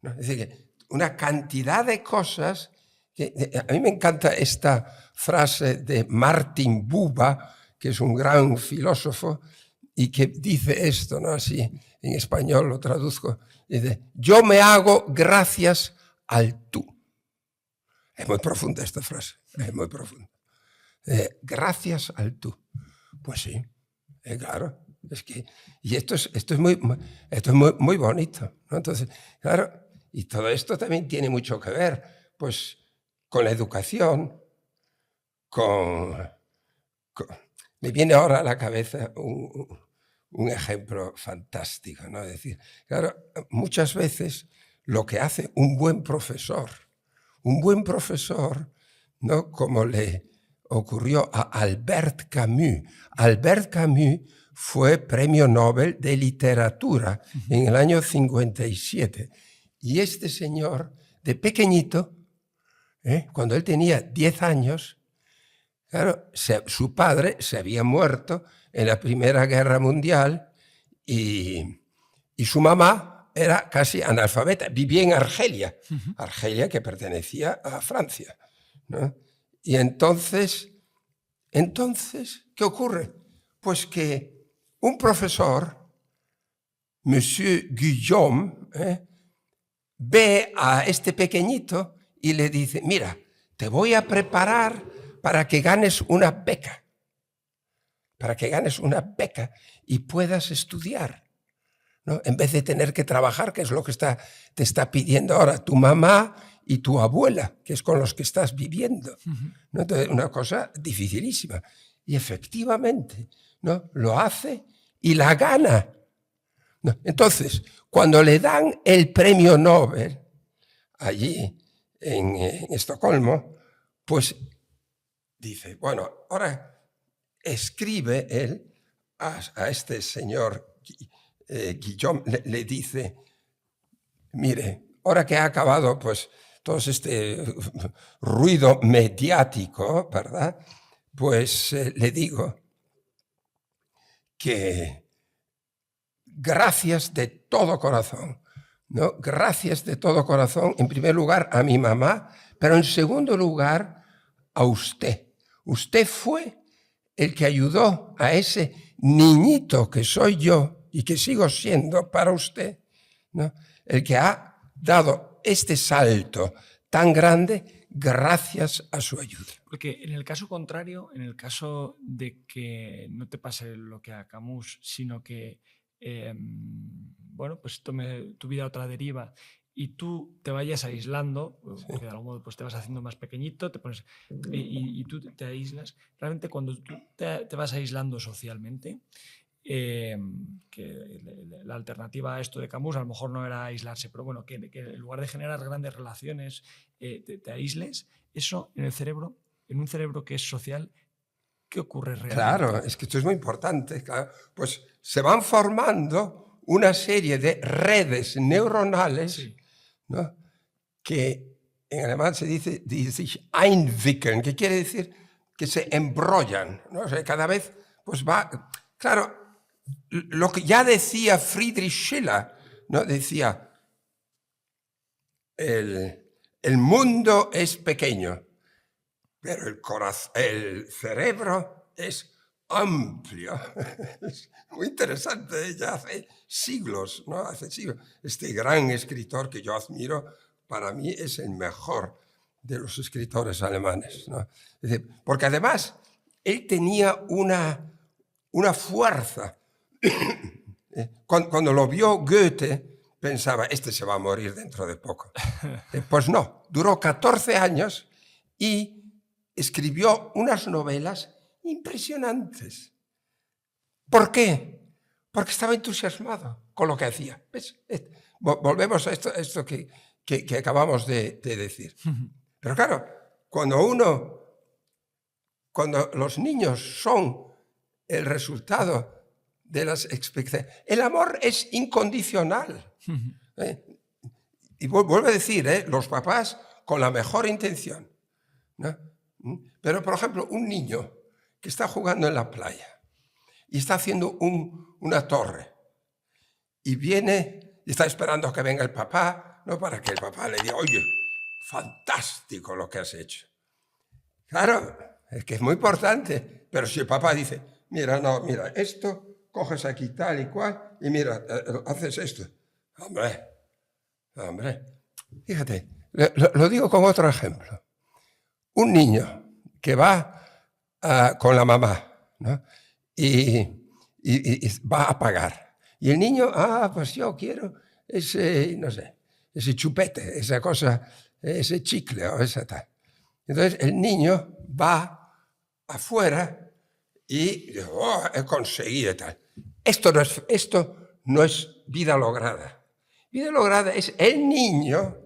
¿no? Es decir, que una cantidad de cosas a mí me encanta esta frase de Martin Buber, que es un gran filósofo, y que dice esto, ¿no? Así en español lo traduzco, dice, yo me hago gracias al tú. Es muy profunda esta frase, es muy profunda. Gracias al tú. Pues sí, claro. Es que, y esto es muy bonito, ¿no? Entonces, claro, y todo esto también tiene mucho que ver, pues, con la educación, me viene ahora a la cabeza un ejemplo fantástico, ¿no? Es decir, claro, muchas veces lo que hace un buen profesor, ¿no?, como le ocurrió a Albert Camus. Albert Camus fue premio Nobel de literatura en el año 57. Y este señor, de pequeñito, cuando él tenía 10 años, claro, su padre se había muerto en la Primera Guerra Mundial y su mamá era casi analfabeta, vivía en Argelia, Argelia que pertenecía a Francia, ¿no? Y entonces, ¿qué ocurre? Pues que un profesor, Monsieur Guillaume, ve a este pequeñito y le dice, mira, te voy a preparar para que ganes una beca, y puedas estudiar, ¿no? En vez de tener que trabajar, que es lo que te está pidiendo ahora tu mamá y tu abuela, que es con los que estás viviendo, ¿no? Entonces, una cosa dificilísima. Y efectivamente, ¿no?, lo hace y la gana, ¿no? Entonces, cuando le dan el premio Nobel allí en Estocolmo, pues dice, bueno, ahora escribe él a este señor Guillaume le dice, mire, ahora que ha acabado pues todo este ruido mediático, ¿verdad? Pues le digo que gracias de todo corazón, ¿no? Gracias de todo corazón, en primer lugar, a mi mamá, pero en segundo lugar, a usted. Usted fue el que ayudó a ese niñito que soy yo y que sigo siendo para usted, ¿no? El que ha dado este salto tan grande gracias a su ayuda. Porque en el caso contrario, en el caso de que no te pase lo que a Camus, sino que bueno, pues tome tu vida otra deriva y tú te vayas aislando, porque de algún modo pues te vas haciendo más pequeñito, te pones, y tú te aíslas, realmente cuando tú te vas aislando socialmente, que la alternativa a esto de Camus a lo mejor no era aislarse, pero bueno, que en lugar de generar grandes relaciones te aísles, eso en el cerebro, en un cerebro que es social, ¿qué ocurre realmente? Claro, es que esto es muy importante. Claro. Pues se van formando una serie de redes neuronales, sí, ¿no? Que en alemán se dice die sich einwickeln, que quiere decir que se embrollan, ¿no? O sea, cada vez pues va... Claro, lo que ya decía Friedrich Schiller, ¿no? Decía, el mundo es pequeño, pero el cerebro es amplio. Es muy interesante, ya hace siglos, ¿no? Hace siglos. Este gran escritor que yo admiro, para mí es el mejor de los escritores alemanes, ¿no? Es decir, porque además él tenía una fuerza. Cuando lo vio Goethe, pensaba, este se va a morir dentro de poco. Pues no, duró 14 años y escribió unas novelas impresionantes. ¿Por qué? Porque estaba entusiasmado con lo que hacía. ¿Ves? Volvemos a esto que acabamos de decir. Pero claro, cuando los niños son el resultado de las expectativas, el amor es incondicional. Y vuelvo a decir, los papás con la mejor intención, ¿no? Pero, por ejemplo, un niño que está jugando en la playa y está haciendo una torre y viene y está esperando a que venga el papá, ¿no? Para que el papá le diga, oye, fantástico lo que has hecho. Claro, es que es muy importante, pero si el papá dice, mira, esto, coges aquí tal y cual y mira, haces esto. Hombre, fíjate, lo digo con otro ejemplo. Un niño que va con la mamá, ¿no? y va a pagar. Y el niño, pues yo quiero ese, no sé, ese chupete, esa cosa, ese chicle o esa tal. Entonces el niño va afuera y dice, he conseguido tal. Esto no es vida lograda. Vida lograda es el niño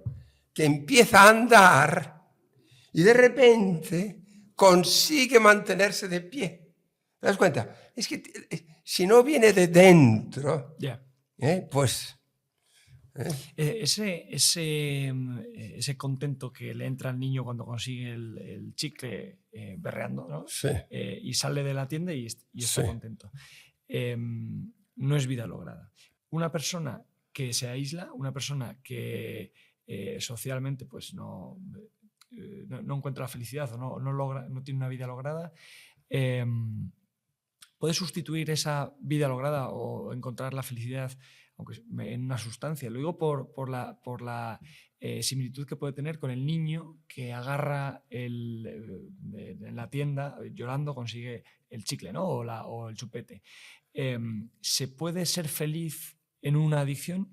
que empieza a andar y de repente consigue mantenerse de pie. ¿Te das cuenta? Es que si no viene de dentro, pues... Ese contento que le entra al niño cuando consigue el chicle berreando, ¿no? Sí. Y sale de la tienda y está contento. No es vida lograda. Una persona que se aísla, una persona que socialmente pues no encuentra la felicidad o no tiene una vida lograda, puede sustituir esa vida lograda o encontrar la felicidad aunque en una sustancia. Lo digo por la similitud que puede tener con el niño que agarra en la tienda llorando consigue el chicle, ¿no? o el chupete. ¿Se puede ser feliz en una adicción?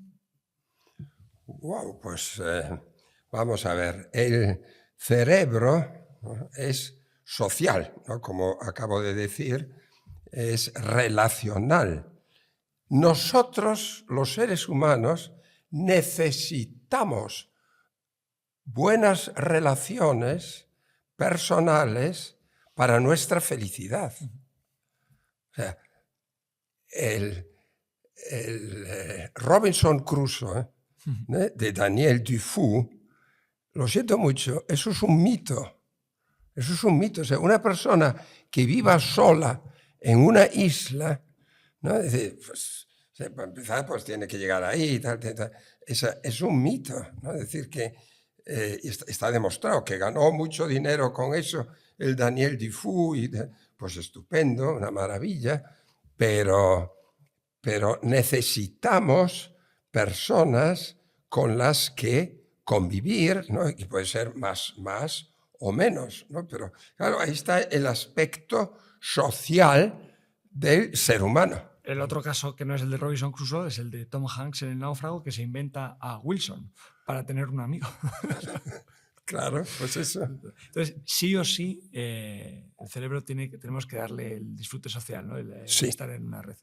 Wow, pues vamos a ver. El cerebro, ¿no?, es social, ¿no? Como acabo de decir, es relacional. Nosotros, los seres humanos, necesitamos buenas relaciones personales para nuestra felicidad. O sea, Robinson Crusoe, de Daniel Defoe, lo siento mucho, eso es un mito. Eso es un mito. O sea, una persona que viva sola en una isla, ¿no? Es decir, pues, o sea, para empezar, pues tiene que llegar ahí, tal. Es un mito, ¿no? Es decir, que está demostrado que ganó mucho dinero con eso el Daniel Defoe, pues estupendo, una maravilla, pero necesitamos personas con las que convivir, ¿no? Y puede ser más o menos, ¿no? Pero claro, ahí está el aspecto social del ser humano. El otro caso que no es el de Robinson Crusoe es el de Tom Hanks en El náufrago, que se inventa a Wilson para tener un amigo. Claro, pues eso. Entonces, sí o sí, el cerebro tenemos que darle el disfrute social, ¿no? El Sí. estar en una red.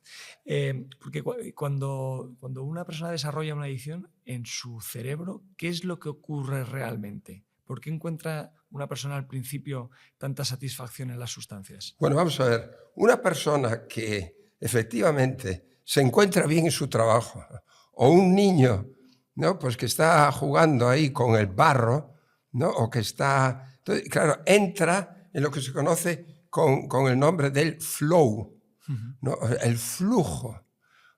Porque cuando una persona desarrolla una adicción, en su cerebro, ¿qué es lo que ocurre realmente? ¿Por qué encuentra una persona al principio tanta satisfacción en las sustancias? Bueno, vamos a ver. Una persona que efectivamente se encuentra bien en su trabajo, o un niño, ¿no? Pues que está jugando ahí con el barro, ¿no? O que está... Entonces, claro, entra en lo que se conoce con el nombre del flow, ¿no? El flujo.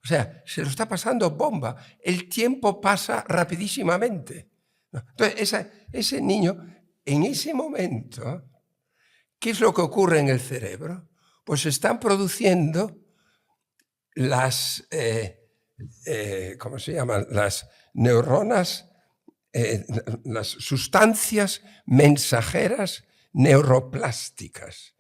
O sea, se lo está pasando bomba. El tiempo pasa rapidísimamente. Entonces, ese niño, en ese momento, ¿qué es lo que ocurre en el cerebro? Pues se están produciendo las, ¿cómo se llaman? Las neuronas, las sustancias mensajeras neuroplásticas,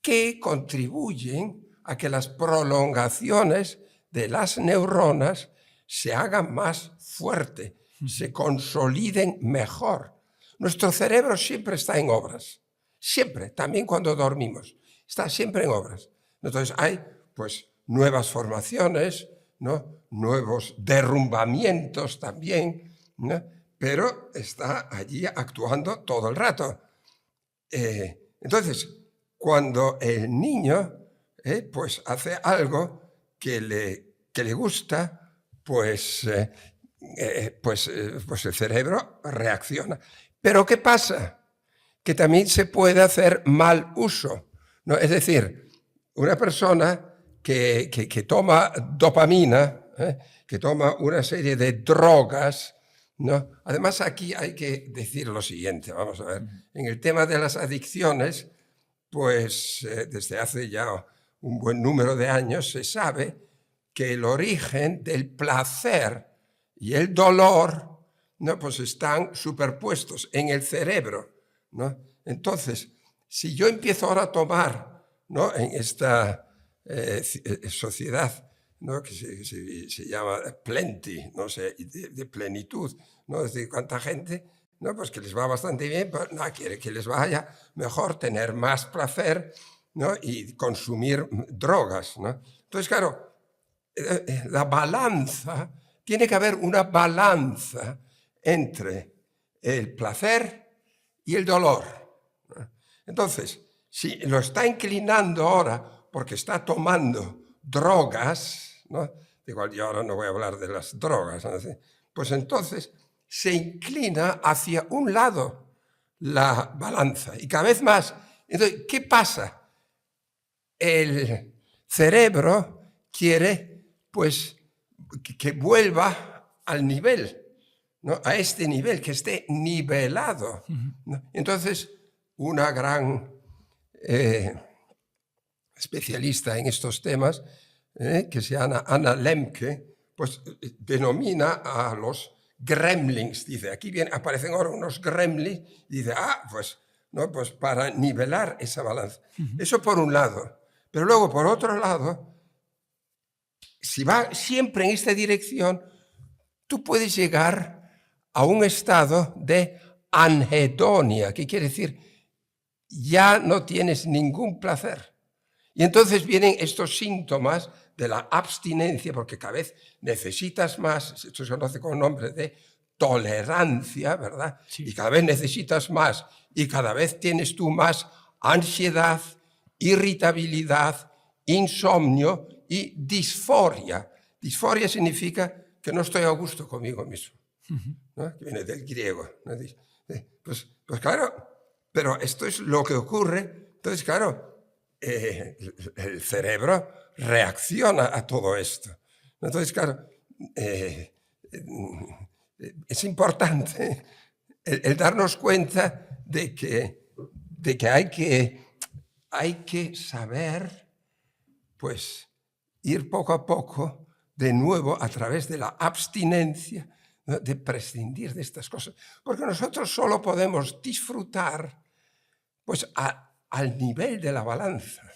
que contribuyen a que las prolongaciones de las neuronas se hagan más fuertes, se consoliden mejor. Nuestro cerebro siempre está en obras, siempre, también cuando dormimos, está siempre en obras. Entonces hay pues nuevas formaciones, ¿no? Nuevos derrumbamientos también, ¿no? Pero está allí actuando todo el rato. Entonces, cuando el niño pues hace algo que le gusta, pues el cerebro reacciona. Pero ¿qué pasa? Que también se puede hacer mal uso, ¿no? Es decir, una persona que toma dopamina, que toma una serie de drogas, ¿no? Además, aquí hay que decir lo siguiente, vamos a ver. En el tema de las adicciones, pues desde hace ya un buen número de años se sabe que el origen del placer y el dolor, ¿no? Pues están superpuestos en el cerebro, ¿no? Entonces, si yo empiezo ahora a tomar, ¿no? En esta sociedad, ¿no? Que se llama plenty, no sé, de plenitud, ¿no? Es decir, cuánta gente, ¿no? Pues que les va bastante bien, pero no quiere que les vaya mejor, tener más placer, ¿no? Y consumir drogas, ¿no? Entonces, claro, la balanza, tiene que haber una balanza entre el placer y el dolor. Entonces, si lo está inclinando ahora porque está tomando drogas, ¿no? Igual yo ahora no voy a hablar de las drogas, ¿no? Pues entonces se inclina hacia un lado la balanza y cada vez más. Entonces, ¿qué pasa? El cerebro quiere pues que vuelva al nivel, ¿no? A este nivel, que esté nivelado, ¿no? Entonces, una gran especialista en estos temas, que se llama Anna Lemke, pues denomina a los gremlins. Dice, aquí aparecen ahora unos gremlins, dice, pues, ¿no? Pues para nivelar esa balanza. Eso por un lado. Pero luego, por otro lado, si va siempre en esta dirección, tú puedes llegar a un estado de anhedonia, que quiere decir, ya no tienes ningún placer. Y entonces vienen estos síntomas de la abstinencia, porque cada vez necesitas más, esto se conoce con el nombre de tolerancia, ¿verdad? Sí. Y cada vez necesitas más, y cada vez tienes tú más ansiedad, irritabilidad, insomnio y disforia. Disforia significa que no estoy a gusto conmigo mismo, ¿no? Que viene del griego, ¿no? Pues claro, pero esto es lo que ocurre. Entonces, claro, el cerebro reacciona a todo esto. Entonces, claro, es importante el darnos cuenta de que hay que saber, pues, ir poco a poco, de nuevo, a través de la abstinencia, ¿no? De prescindir de estas cosas. Porque nosotros solo podemos disfrutar, pues, al nivel de la balanza.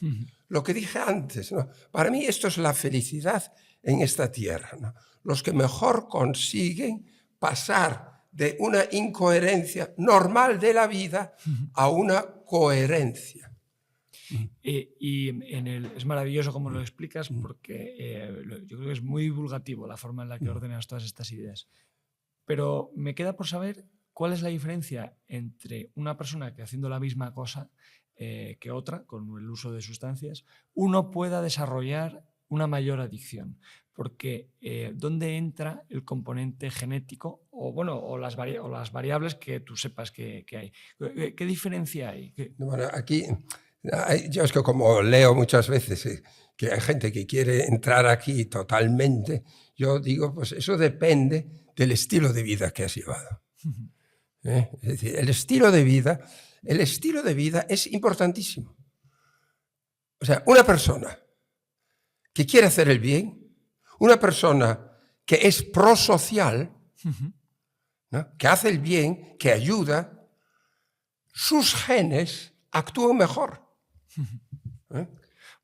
Lo que dije antes, ¿no? Para mí esto es la felicidad en esta tierra, ¿no? Los que mejor consiguen pasar de una incoherencia normal de la vida a una coherencia. Es maravilloso cómo lo explicas, porque yo creo que es muy divulgativo la forma en la que ordenas todas estas ideas. Pero me queda por saber cuál es la diferencia entre una persona que, haciendo la misma cosa que otra, con el uso de sustancias, uno pueda desarrollar una mayor adicción. Porque ¿dónde entra el componente genético o las variables que tú sepas que hay? ¿Qué diferencia hay? Bueno, aquí, yo es que como leo muchas veces que hay gente que quiere entrar aquí totalmente, yo digo, pues eso depende del estilo de vida que has llevado. Es decir, el estilo de vida es importantísimo. O sea, una persona que quiere hacer el bien, una persona que es prosocial, ¿no? Que hace el bien, que ayuda, sus genes actúan mejor.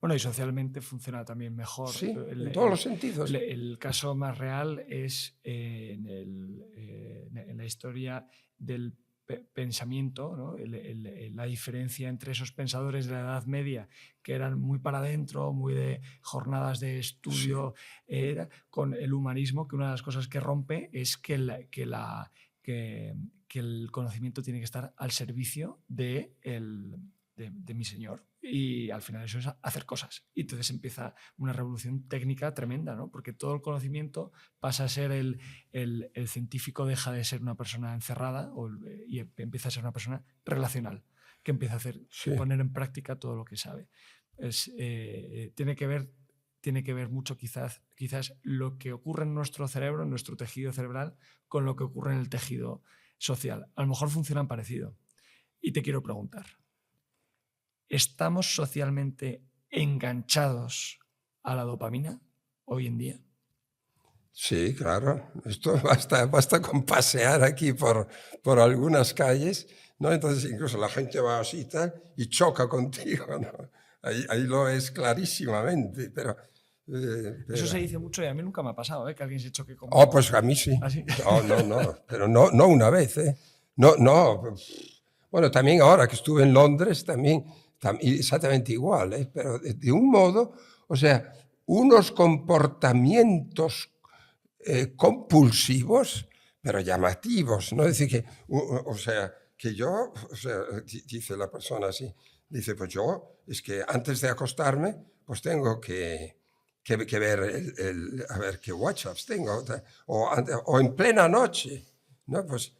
Bueno, y socialmente funciona también mejor. Sí, en todos los sentidos. El caso más real es en la historia del pensamiento, ¿no? La diferencia entre esos pensadores de la Edad Media, que eran muy para adentro, muy de jornadas de estudio, sí, con el humanismo, que una de las cosas que rompe es que el conocimiento tiene que estar al servicio de mi señor. Y al final eso es hacer cosas. Y entonces empieza una revolución técnica tremenda, ¿no? Porque todo el conocimiento pasa a ser el científico, deja de ser una persona encerrada y empieza a ser una persona relacional, que empieza a hacer, sí, poner en práctica todo lo que sabe. Tiene que ver mucho quizás lo que ocurre en nuestro cerebro, en nuestro tejido cerebral, con lo que ocurre en el tejido social. A lo mejor funcionan parecido. Y te quiero preguntar, ¿estamos socialmente enganchados a la dopamina hoy en día? Sí, claro. Esto basta con pasear aquí por algunas calles, ¿no? Entonces incluso la gente va así y tal y choca contigo, ¿no? Ahí lo es clarísimamente, pero eso se dice mucho y a mí nunca me ha pasado, que alguien se choque conmigo. Oh, pues a mí sí. ¿Ah, sí? No, pero no una vez, No. Bueno, también ahora que estuve en Londres, también exactamente igual, pero de un modo, o sea, unos comportamientos compulsivos, pero llamativos, ¿no? Es decir, que yo, dice la persona así, dice, pues yo, es que antes de acostarme, pues tengo que ver a ver qué WhatsApps tengo, o en plena noche, ¿no? Pues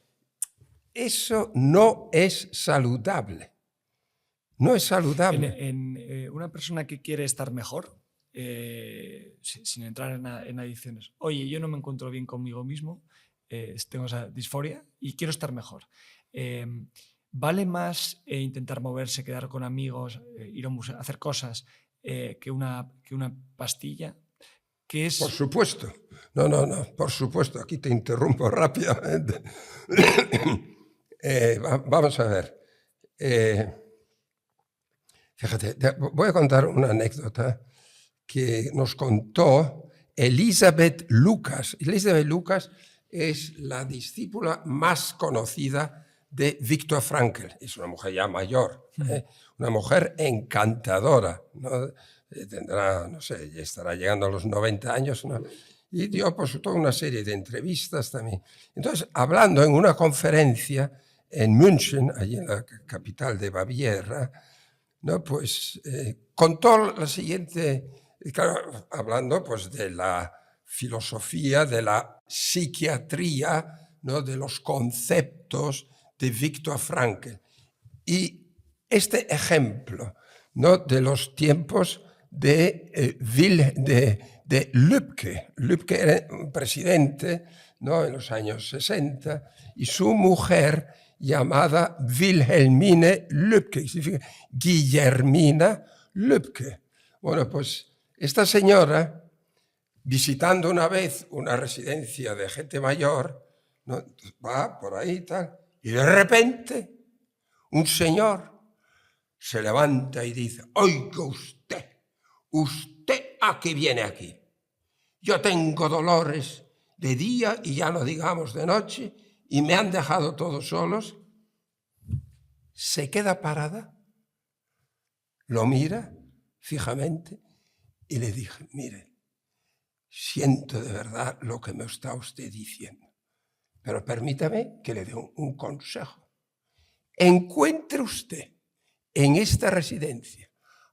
eso no es saludable. No es saludable. En una persona que quiere estar mejor, sin entrar en adicciones, oye, yo no me encuentro bien conmigo mismo, tengo esa disforia y quiero estar mejor. ¿Vale más intentar moverse, quedar con amigos, ir a un museo, hacer cosas, que una pastilla? ¿Qué es? Por supuesto. No, por supuesto. Aquí te interrumpo rápidamente. Vamos a ver. Fíjate, voy a contar una anécdota que nos contó Elizabeth Lucas. Elizabeth Lucas es la discípula más conocida de Viktor Frankl. Es una mujer ya mayor, una mujer encantadora, ¿no? Tendrá, no sé, ya estará llegando a los 90 años, ¿no? Y dio pues toda una serie de entrevistas también. Entonces, hablando en una conferencia en München, allí en la capital de Baviera, ¿no? Pues contó la siguiente Y claro, hablando pues de la filosofía, de la psiquiatría, ¿no? De los conceptos de Viktor Frankl. Y este ejemplo, ¿no? De los tiempos de Lübke. Lübke era un presidente, ¿no? En los años 60, y su mujer llamada Wilhelmine Lübke, que significa Guillermina Lübke. Bueno, pues esta señora, visitando una vez una residencia de gente mayor, ¿no? Va por ahí y tal, y de repente un señor se levanta y dice: oiga ¿usted a qué viene aquí? Yo tengo dolores de día y ya no digamos de noche, y me han dejado todos solos. Se queda parada, lo mira fijamente y le dije: mire, siento de verdad lo que me está usted diciendo, pero permítame que le dé un consejo. Encuentre usted en esta residencia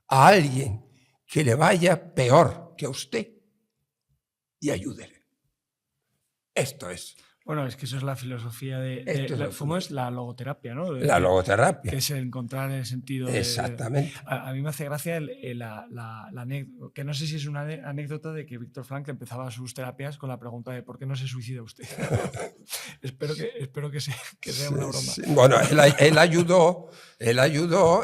a alguien que le vaya peor que a usted y ayúdele. Esto es. Bueno, es que eso es la filosofía ¿cómo es? La logoterapia, ¿no? La logoterapia. Que es encontrar el sentido. Exactamente. A mí me hace gracia la anécdota, que no sé si es una anécdota de que Viktor Frankl empezaba sus terapias con la pregunta de ¿por qué no se suicida usted? espero que sea una broma. Sí. Bueno, él ayudó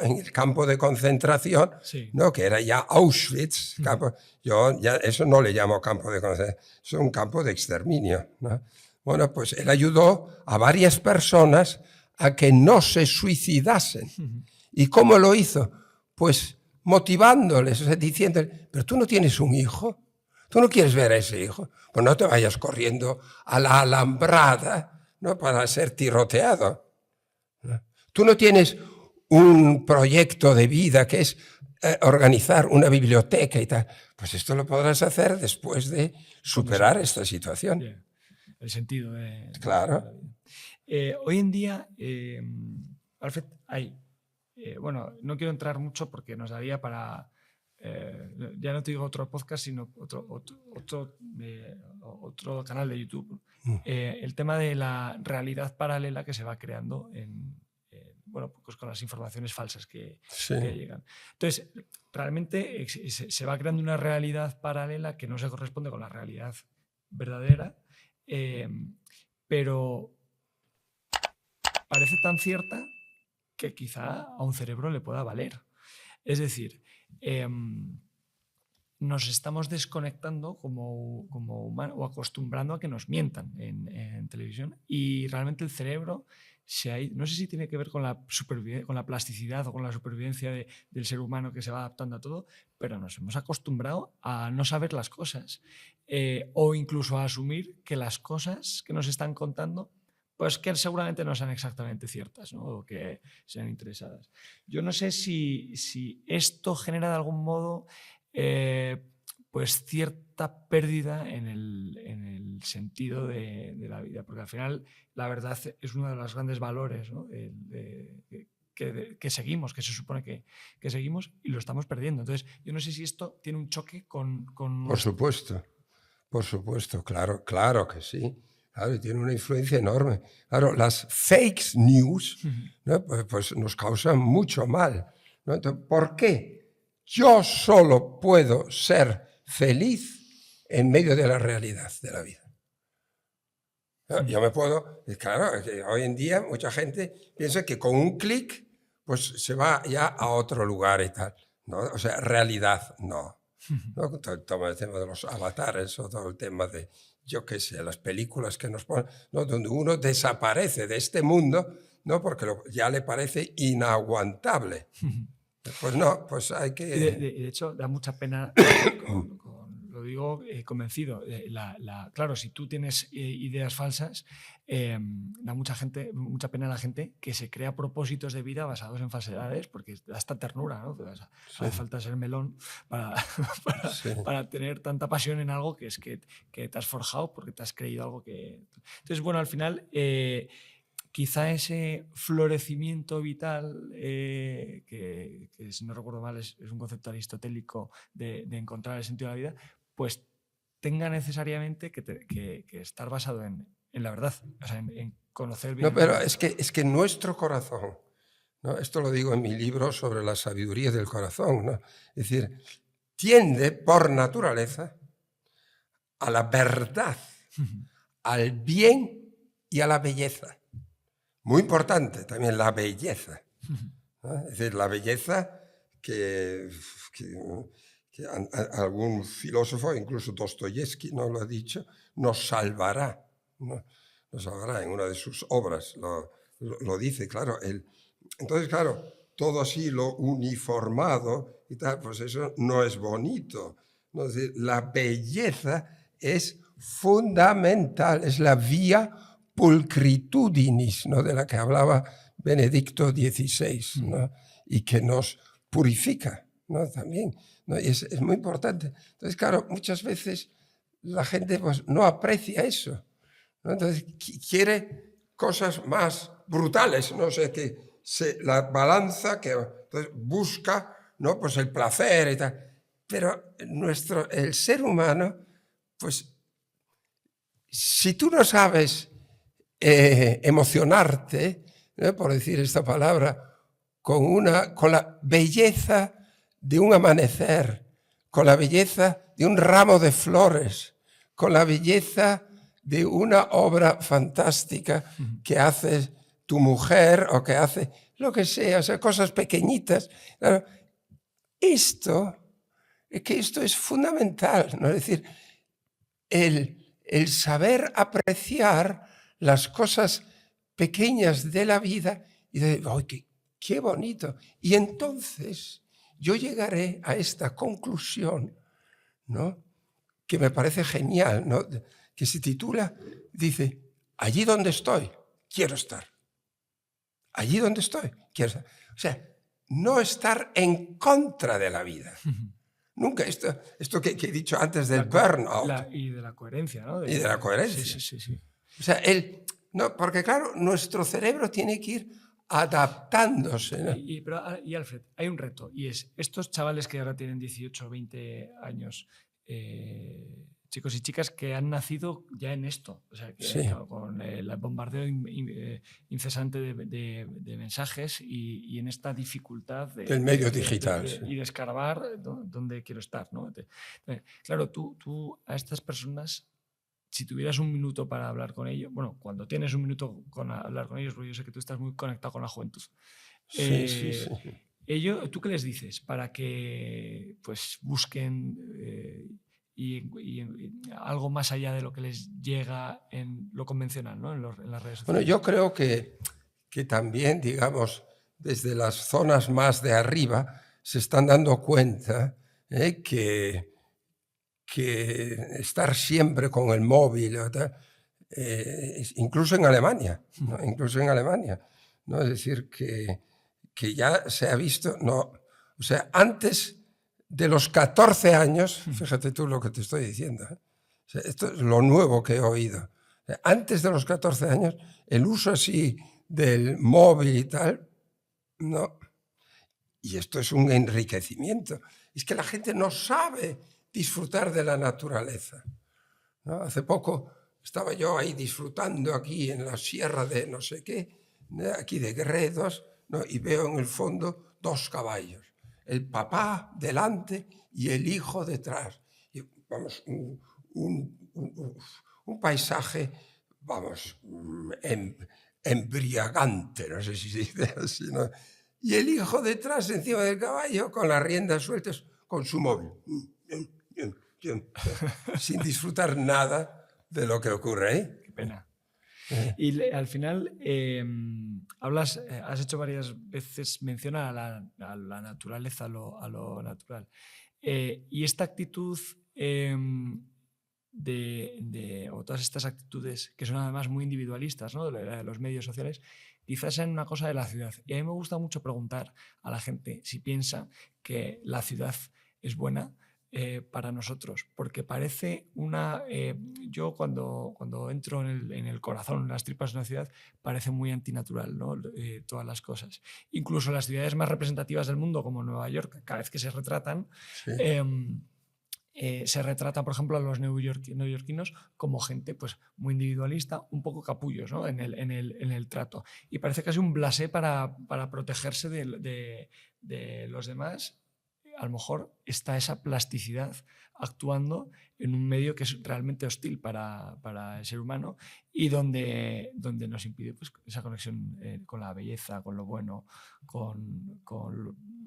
en el campo de concentración, sí. ¿no? Que era ya Auschwitz. Yo ya eso no le llamo campo de concentración, es un campo de exterminio, ¿no? Bueno, pues él ayudó a varias personas a que no se suicidasen. ¿Y cómo lo hizo? Pues motivándoles, o sea, diciéndoles: pero tú no tienes un hijo, tú no quieres ver a ese hijo, pues no te vayas corriendo a la alambrada, ¿no? Para ser tiroteado. Tú no tienes un proyecto de vida que es organizar una biblioteca y tal. Pues esto lo podrás hacer después de superar esta situación. Yeah. El sentido de... Claro. Hoy en día, Alfred, hay... bueno, no quiero entrar mucho porque nos daría para... ya no te digo otro podcast, sino otro canal de YouTube. El tema de la realidad paralela que se va creando bueno, pues con las informaciones falsas que llegan. Entonces, realmente se va creando una realidad paralela que no se corresponde con la realidad verdadera, pero parece tan cierta que quizá a un cerebro le pueda valer. Es decir, nos estamos desconectando como humanos o acostumbrando a que nos mientan en televisión, y realmente el cerebro no sé si tiene que ver con la plasticidad o con la supervivencia del ser humano que se va adaptando a todo, pero nos hemos acostumbrado a no saber las cosas, o incluso a asumir que las cosas que nos están contando pues que seguramente no sean exactamente ciertas, ¿no? O que sean interesadas. Yo no sé si esto genera de algún modo pues cierta pérdida en el sentido de la vida, porque al final la verdad es uno de los grandes valores, ¿no? que seguimos, que se supone que seguimos, y lo estamos perdiendo. Entonces, yo no sé si esto tiene un choque con... Por supuesto, claro que sí. Claro, y tiene una influencia enorme. Claro, las fake news, ¿no? pues nos causan mucho mal, ¿no? Entonces, ¿por qué yo solo puedo ser feliz en medio de la realidad de la vida? Yo me puedo... Claro, que hoy en día mucha gente piensa que con un clic pues se va ya a otro lugar y tal, ¿no? O sea, realidad, no. ¿No? Todo el tema de los avatares o todo el tema de, yo qué sé, las películas que nos ponen, ¿no? Donde uno desaparece de este mundo, ¿no? Porque ya le parece inaguantable. Pues no, pues hay que... De hecho, da mucha pena, lo digo convencido, claro, si tú tienes ideas falsas, da mucha pena a la gente que se crea propósitos de vida basados en falsedades, porque da esta ternura, ¿no? Hace falta ser melón para tener tanta pasión en algo que te has forjado porque te has creído algo que... Entonces, bueno, al final... quizá ese florecimiento vital, que si no recuerdo mal es un concepto aristotélico de encontrar el sentido de la vida, pues tenga necesariamente que estar basado en la verdad, o sea, en conocer bien. No, pero es que nuestro corazón, ¿no? Esto lo digo en mi libro sobre la sabiduría del corazón, ¿no? Es decir, tiende por naturaleza a la verdad, al bien y a la belleza. Muy importante también la belleza, ¿no? Es decir, la belleza que algún filósofo, incluso Dostoyevsky nos lo ha dicho, nos salvará, ¿no? Nos salvará en una de sus obras, lo dice, claro. Entonces, claro, todo así lo uniformado y tal, pues eso no es bonito, ¿no? Es decir, la belleza es fundamental, es la vía pulcritudinis, ¿no? De la que hablaba Benedicto XVI, ¿no? Y que nos purifica, ¿no? También, ¿no? Y es muy importante. Entonces, claro, muchas veces la gente pues, no aprecia eso, ¿no? Entonces quiere cosas más brutales, no sé, la balanza que entonces, busca, ¿no? Pues el placer y tal. Pero el ser humano, pues, si tú no sabes emocionarte, ¿no? Por decir esta palabra, con la belleza de un amanecer, con la belleza de un ramo de flores, con la belleza de una obra fantástica que hace tu mujer o que hace lo que sea, o sea, cosas pequeñitas. Claro, esto es fundamental, ¿no? Es decir, el saber apreciar las cosas pequeñas de la vida y decir, ¡ay, qué bonito! Y entonces yo llegaré a esta conclusión, ¿no? Que me parece genial, ¿no? Que se titula, dice, allí donde estoy, quiero estar. Allí donde estoy, quiero estar. O sea, no estar en contra de la vida. Nunca, esto que he dicho antes del burnout. Y de la coherencia, ¿no? Y de la coherencia. Sí. O sea, no, porque claro, nuestro cerebro tiene que ir adaptándose, ¿no? Y Alfred, hay un reto, y es, estos chavales que ahora tienen 18 o 20 años, chicos y chicas que han nacido ya en esto, o sea, con el bombardeo incesante de mensajes y en esta dificultad del medio digital y de escarbar dónde quiero estar, ¿no? Claro, tú a estas personas, si tuvieras un minuto para hablar con ellos, bueno, cuando tienes un minuto para hablar con ellos, porque yo sé que tú estás muy conectado con la juventud. Sí. ¿Tú qué les dices para que pues busquen y algo más allá de lo que les llega en lo convencional, ¿no? En las redes sociales? Bueno, yo creo que también, digamos, desde las zonas más de arriba se están dando cuenta que estar siempre con el móvil, incluso en Alemania, ¿no? Incluso en Alemania, ¿no? Es decir, que ya se ha visto, no, o sea, antes de los 14 años, fíjate tú lo que te estoy diciendo, o sea, esto es lo nuevo que he oído. O sea, antes de los 14 años, el uso así del móvil y tal, no. Y esto es un enriquecimiento. Es que la gente no sabe disfrutar de la naturaleza, ¿no? Hace poco estaba yo ahí disfrutando aquí en la sierra de no sé qué, aquí de Gredos, ¿no? Y veo en el fondo 2 caballos, el papá delante y el hijo detrás. Y, vamos, un paisaje, vamos, embriagante, no sé si se dice así, ¿no? Y el hijo detrás, encima del caballo, con las riendas sueltas, con su móvil, sin disfrutar nada de lo que ocurre ahí. Qué pena. Y al final has hecho varias veces mención a la naturaleza, a lo natural. Y esta actitud o todas estas actitudes que son además muy individualistas, ¿no? De los medios sociales, quizás sean una cosa de la ciudad. Y a mí me gusta mucho preguntar a la gente si piensa que la ciudad es buena para nosotros, porque parece una... yo cuando entro en el corazón, en las tripas de una ciudad, parece muy antinatural, ¿no? Todas las cosas. Incluso las ciudades más representativas del mundo, como Nueva York, cada vez que se retratan, Sí. Se retratan, por ejemplo, a los neoyorquinos como gente pues, muy individualista, un poco capullos, ¿no? en el trato. Y parece casi un blasé para protegerse de los demás. A lo mejor está esa plasticidad actuando en un medio que es realmente hostil para el ser humano y donde nos impide pues, esa conexión con la belleza, con lo bueno, con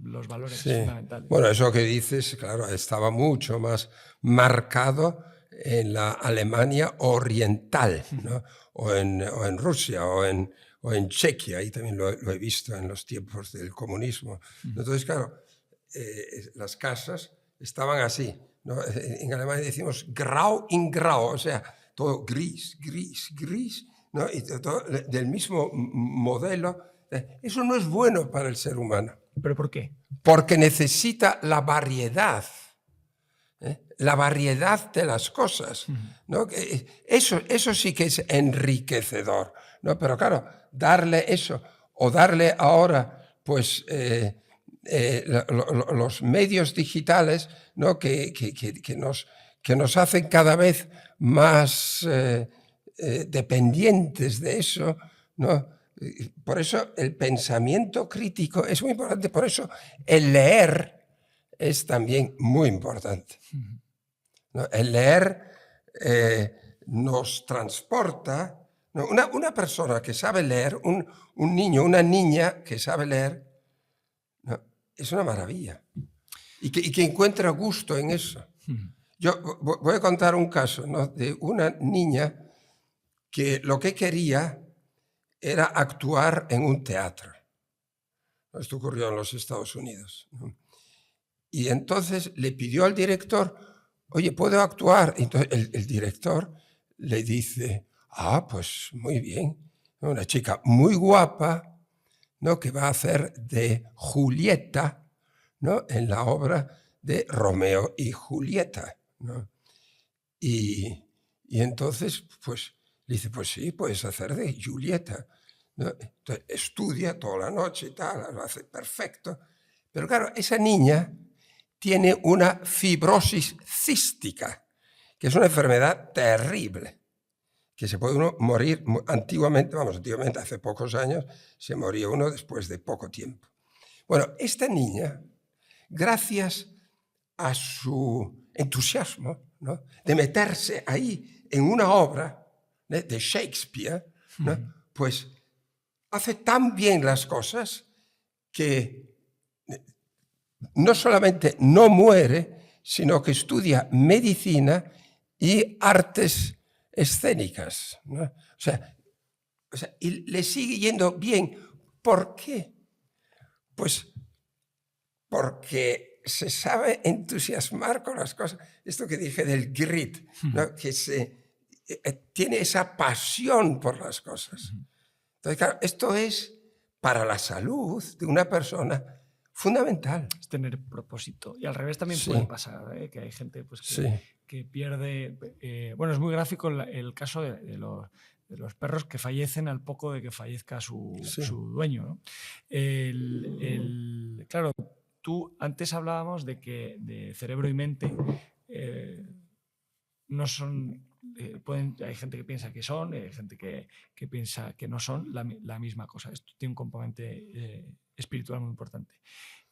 los valores fundamentales. Bueno, eso que dices, claro, estaba mucho más marcado en la Alemania oriental, ¿no? o en Rusia, o en Chequia, ahí también lo he visto en los tiempos del comunismo. Entonces, claro, las casas estaban así, ¿no? En Alemania decimos grau in grau, o sea, todo gris, gris, gris, ¿no? Y todo del mismo modelo. Eso no es bueno para el ser humano. ¿Pero por qué? Porque necesita la variedad de las cosas, ¿no? Eso sí que es enriquecedor, ¿no? Pero claro, darle eso, o darle ahora, pues, los medios digitales, ¿no? que nos hacen cada vez más dependientes de eso, ¿no? Por eso el pensamiento crítico es muy importante, por eso el leer es también muy importante, ¿no? El leer nos transporta, ¿no? Una persona que sabe leer, un niño, una niña que sabe leer, ¿no? Es una maravilla y que encuentra gusto en eso. Yo voy a contar un caso, ¿no? De una niña que lo que quería era actuar en un teatro. Esto ocurrió en los Estados Unidos, ¿no? Y entonces le pidió al director, oye, ¿puedo actuar? Entonces el director le dice, pues muy bien, una chica muy guapa, ¿no? Que va a hacer de Julieta, ¿no? En la obra de Romeo y Julieta, ¿no? Y entonces, pues, le dice, pues sí, puedes hacer de Julieta, ¿no? Entonces, estudia toda la noche y tal, lo hace perfecto. Pero claro, esa niña tiene una fibrosis cística, que es una enfermedad terrible, que se puede uno morir antiguamente, hace pocos años, se moría uno después de poco tiempo. Bueno, esta niña, gracias a su entusiasmo, ¿no? De meterse ahí en una obra, ¿no? De Shakespeare, ¿no? Pues hace tan bien las cosas que no solamente no muere, sino que estudia medicina y artes escénicas, ¿no? O sea, y le sigue yendo bien. ¿Por qué? Pues porque se sabe entusiasmar con las cosas. Esto que dije del grit, ¿no? Que tiene esa pasión por las cosas. Entonces, claro, esto es para la salud de una persona fundamental. Es tener propósito. Y al revés también puede pasar, ¿eh? Que hay gente pues, que pierde... bueno, es muy gráfico el caso de los perros que fallecen al poco de que fallezca su dueño, ¿no? Claro, tú antes hablábamos de que de cerebro y mente no son... hay gente que piensa que son, hay gente que piensa que no son la misma cosa. Esto tiene un componente espiritual muy importante.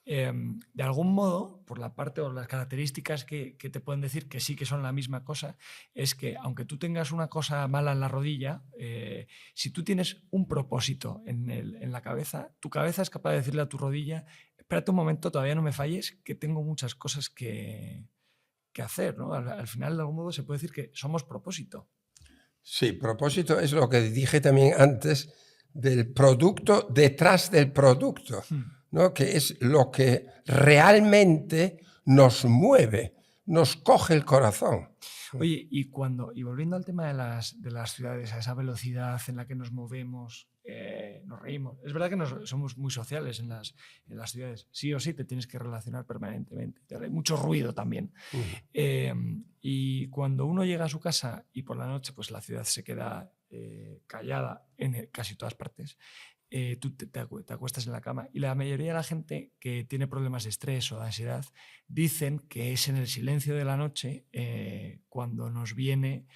De algún modo, por la parte o las características que te pueden decir que sí que son la misma cosa, es que aunque tú tengas una cosa mala en la rodilla, si tú tienes un propósito en la cabeza, tu cabeza es capaz de decirle a tu rodilla, espérate un momento, todavía no me falles, que tengo muchas cosas que hacer, ¿no? Al final, de algún modo, se puede decir que somos propósito. Sí, propósito es lo que dije también antes del producto detrás del producto, ¿no? Que es lo que realmente nos mueve, nos coge el corazón. Oye, y volviendo al tema de las ciudades, a esa velocidad en la que nos movemos, nos reímos. Es verdad que somos muy sociales en las ciudades. Sí o sí te tienes que relacionar permanentemente. Hay mucho ruido también. Y cuando uno llega a su casa y por la noche pues la ciudad se queda callada en casi todas partes, tú te acuestas en la cama y la mayoría de la gente que tiene problemas de estrés o de ansiedad dicen que es en el silencio de la noche cuando nos viene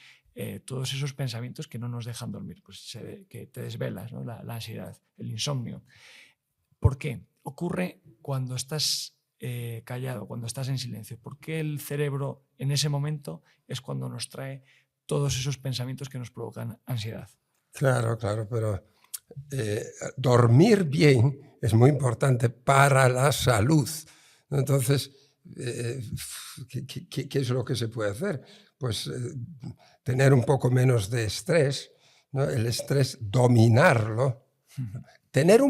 todos esos pensamientos que no nos dejan dormir, pues que te desvelas, ¿no? La ansiedad, el insomnio. ¿Por qué? Ocurre cuando estás callado, cuando estás en silencio. ¿Por qué el cerebro en ese momento es cuando nos trae todos esos pensamientos que nos provocan ansiedad? Claro, pero dormir bien es muy importante para la salud. Entonces, ¿qué es lo que se puede hacer? Pues tener un poco menos de estrés, ¿no? El estrés, dominarlo. Tener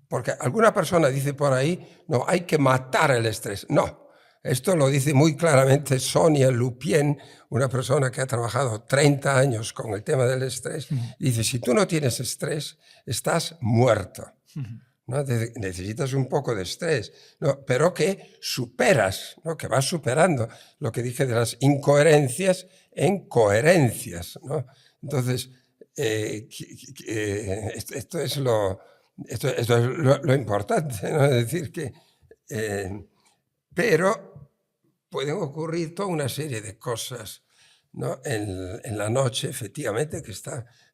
porque alguna persona dice por ahí, no, hay que matar el estrés. No, esto lo dice muy claramente Sonia Lupien, una persona que ha trabajado 30 años con el tema del estrés. Dice, si tú no tienes estrés, estás muerto. ¿No? Necesitas un poco de estrés, ¿no? Pero que superas, ¿no? Que vas superando lo que dije de las incoherencias en coherencias, ¿no? Entonces, esto es lo importante, ¿no? Es decir, que... pero pueden ocurrir toda una serie de cosas, ¿no? En la noche, efectivamente,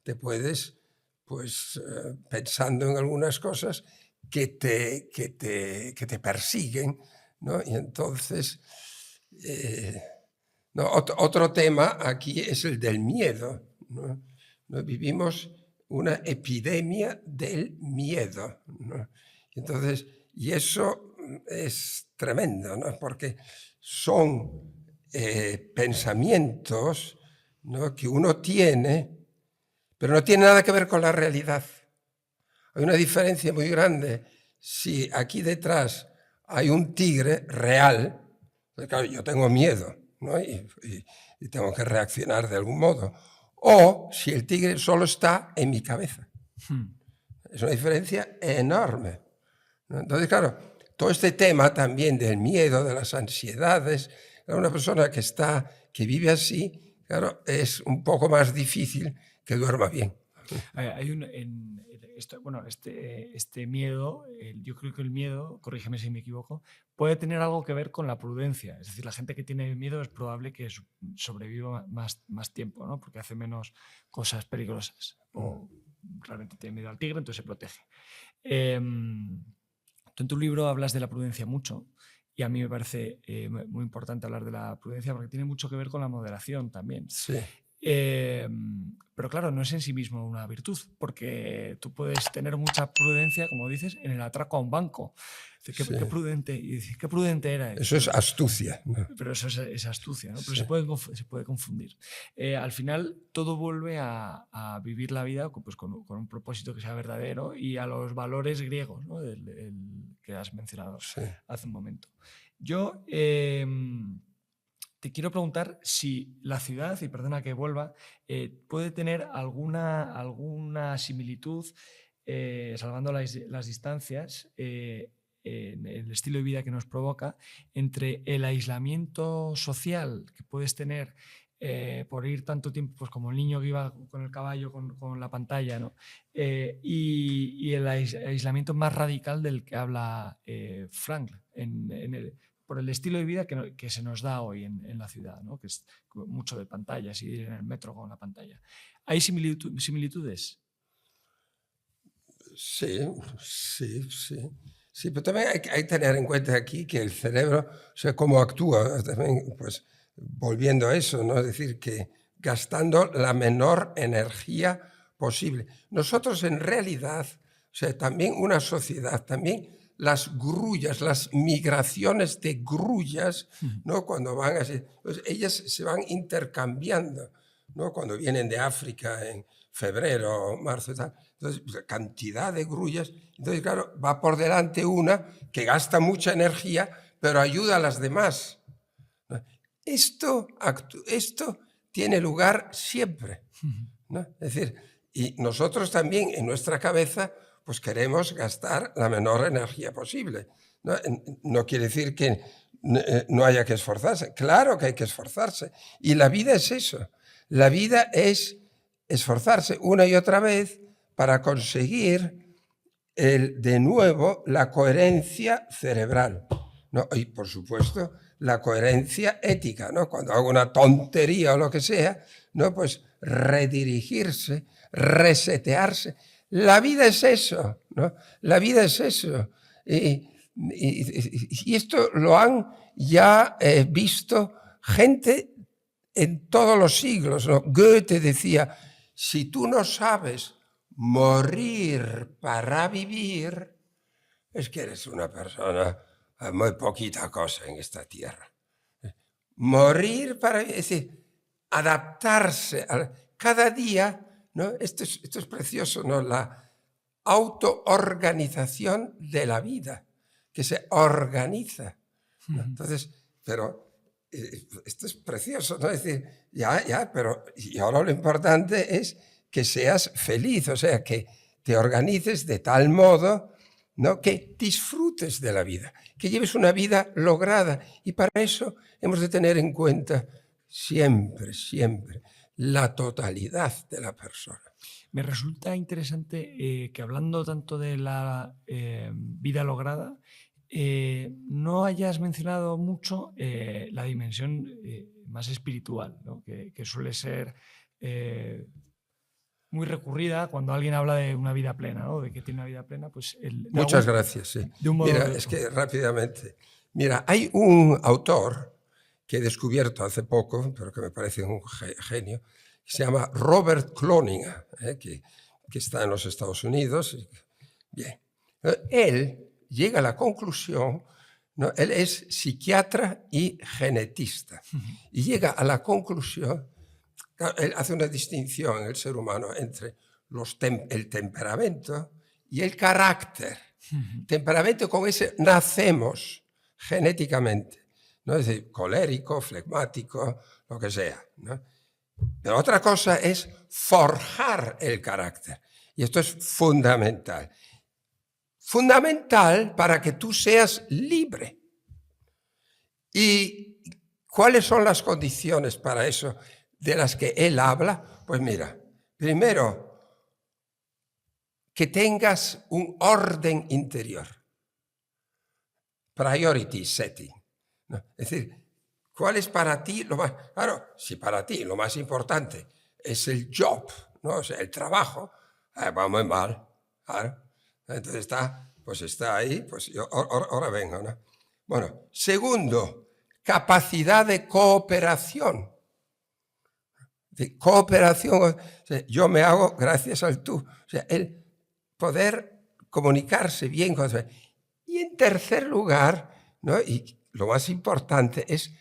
te puedes, pues, pensando en algunas cosas que te persiguen, ¿no? Y entonces, no, otro tema aquí es el del miedo, ¿no? Vivimos una epidemia del miedo, ¿no? Entonces, y eso es tremendo, ¿no? Porque son pensamientos, ¿no? Que uno tiene, pero no tiene nada que ver con la realidad. Hay una diferencia muy grande. Si aquí detrás hay un tigre real, pues claro, yo tengo miedo, ¿no? y tengo que reaccionar de algún modo. O si el tigre solo está en mi cabeza. Es una diferencia enorme, ¿no? Entonces, claro, todo este tema también del miedo, de las ansiedades, una persona que vive así, claro, es un poco más difícil que duerma bien. Este miedo, yo creo que el miedo, corrígeme si me equivoco, puede tener algo que ver con la prudencia. Es decir, la gente que tiene miedo es probable que sobreviva más tiempo, ¿no? Porque hace menos cosas peligrosas. O realmente tiene miedo al tigre, entonces se protege. Tú en tu libro hablas de la prudencia mucho. Y a mí me parece muy importante hablar de la prudencia porque tiene mucho que ver con la moderación también. Sí. Pero claro, no es en sí mismo una virtud, porque tú puedes tener mucha prudencia, como dices, en el atraco a un banco. Dice, qué prudente, y dice, qué prudente era. Eso es astucia, ¿no? Pero eso es astucia, ¿no? Pero Sí. se puede confundir. Al final, todo vuelve a vivir la vida pues, con un propósito que sea verdadero y a los valores griegos, ¿no? Que has mencionado hace un momento. Yo... te quiero preguntar si la ciudad, y perdona que vuelva, puede tener alguna similitud, salvando las distancias, en el estilo de vida que nos provoca, entre el aislamiento social que puedes tener por ir tanto tiempo, pues como el niño que iba con el caballo, con la pantalla, ¿no? Y el aislamiento más radical del que habla Frankl por el estilo de vida que se nos da hoy en la ciudad, ¿no? Que es mucho de pantallas y ir en el metro con la pantalla. ¿Hay similitudes? Sí, pero también hay que tener en cuenta aquí que el cerebro, o sea, cómo actúa, también, pues, volviendo a eso, ¿no? Es decir, que gastando la menor energía posible. Nosotros en realidad, o sea, también una sociedad, también las grullas, las migraciones de grullas, ¿no? Cuando van así, pues ellas se van intercambiando, ¿no? Cuando vienen de África en febrero, marzo y tal. Entonces, pues, cantidad de grullas. Entonces, claro, va por delante una que gasta mucha energía, pero ayuda a las demás, esto tiene lugar siempre, ¿no? Es decir, y nosotros también en nuestra cabeza pues queremos gastar la menor energía posible. No quiere decir que no haya que esforzarse. Claro que hay que esforzarse. Y la vida es eso. La vida es esforzarse una y otra vez para conseguir de nuevo la coherencia cerebral, ¿no? Y por supuesto la coherencia ética, ¿no? Cuando hago una tontería o lo que sea, ¿no? Pues redirigirse, resetearse. La vida es eso, ¿no? La vida es eso. Y esto lo han ya visto gente en todos los siglos, ¿no? Goethe decía, si tú no sabes morir para vivir, es que eres una persona muy poquita cosa en esta tierra. Morir para vivir, es decir, adaptarse cada día, ¿no? Esto es precioso, ¿no? La autoorganización de la vida, que se organiza, ¿no? Entonces, pero esto es precioso, ¿no? Es decir, pero y ahora lo importante es que seas feliz, o sea, que te organices de tal modo, ¿no? Que disfrutes de la vida, que lleves una vida lograda. Y para eso hemos de tener en cuenta siempre, siempre la totalidad de la persona. Me resulta interesante que hablando tanto de la vida lograda, no hayas mencionado mucho la dimensión más espiritual, ¿no? que suele ser muy recurrida cuando alguien habla de una vida plena, ¿no? De que tiene una vida plena. Pues Muchas gracias. Sí. De un modo mira, es que rápidamente. Mira, hay un autor que he descubierto hace poco, pero que me parece un genio, que se llama Robert Cloninger, que está en los Estados Unidos. Bien. Él llega a la conclusión, ¿no? Él es psiquiatra y genetista, y llega a la conclusión, él hace una distinción en el ser humano entre el temperamento y el carácter. Temperamento, con ese nacemos genéticamente, ¿no? Es decir, colérico, flegmático, lo que sea, ¿no? Pero otra cosa es forjar el carácter, y esto es fundamental. Fundamental para que tú seas libre. ¿Y cuáles son las condiciones para eso de las que él habla? Pues mira, primero, que tengas un orden interior. Priority setting, ¿no? Es decir, ¿cuál es para ti lo más? Claro, si para ti lo más importante es el job, ¿no? O sea, el trabajo, va muy mal, claro. Entonces está ahí, pues yo ahora vengo, ¿no? Bueno, segundo, capacidad de cooperación. De cooperación, o sea, yo me hago gracias al tú. O sea, el poder comunicarse bien con los demás. Y en tercer lugar, ¿no? Y lo más importante es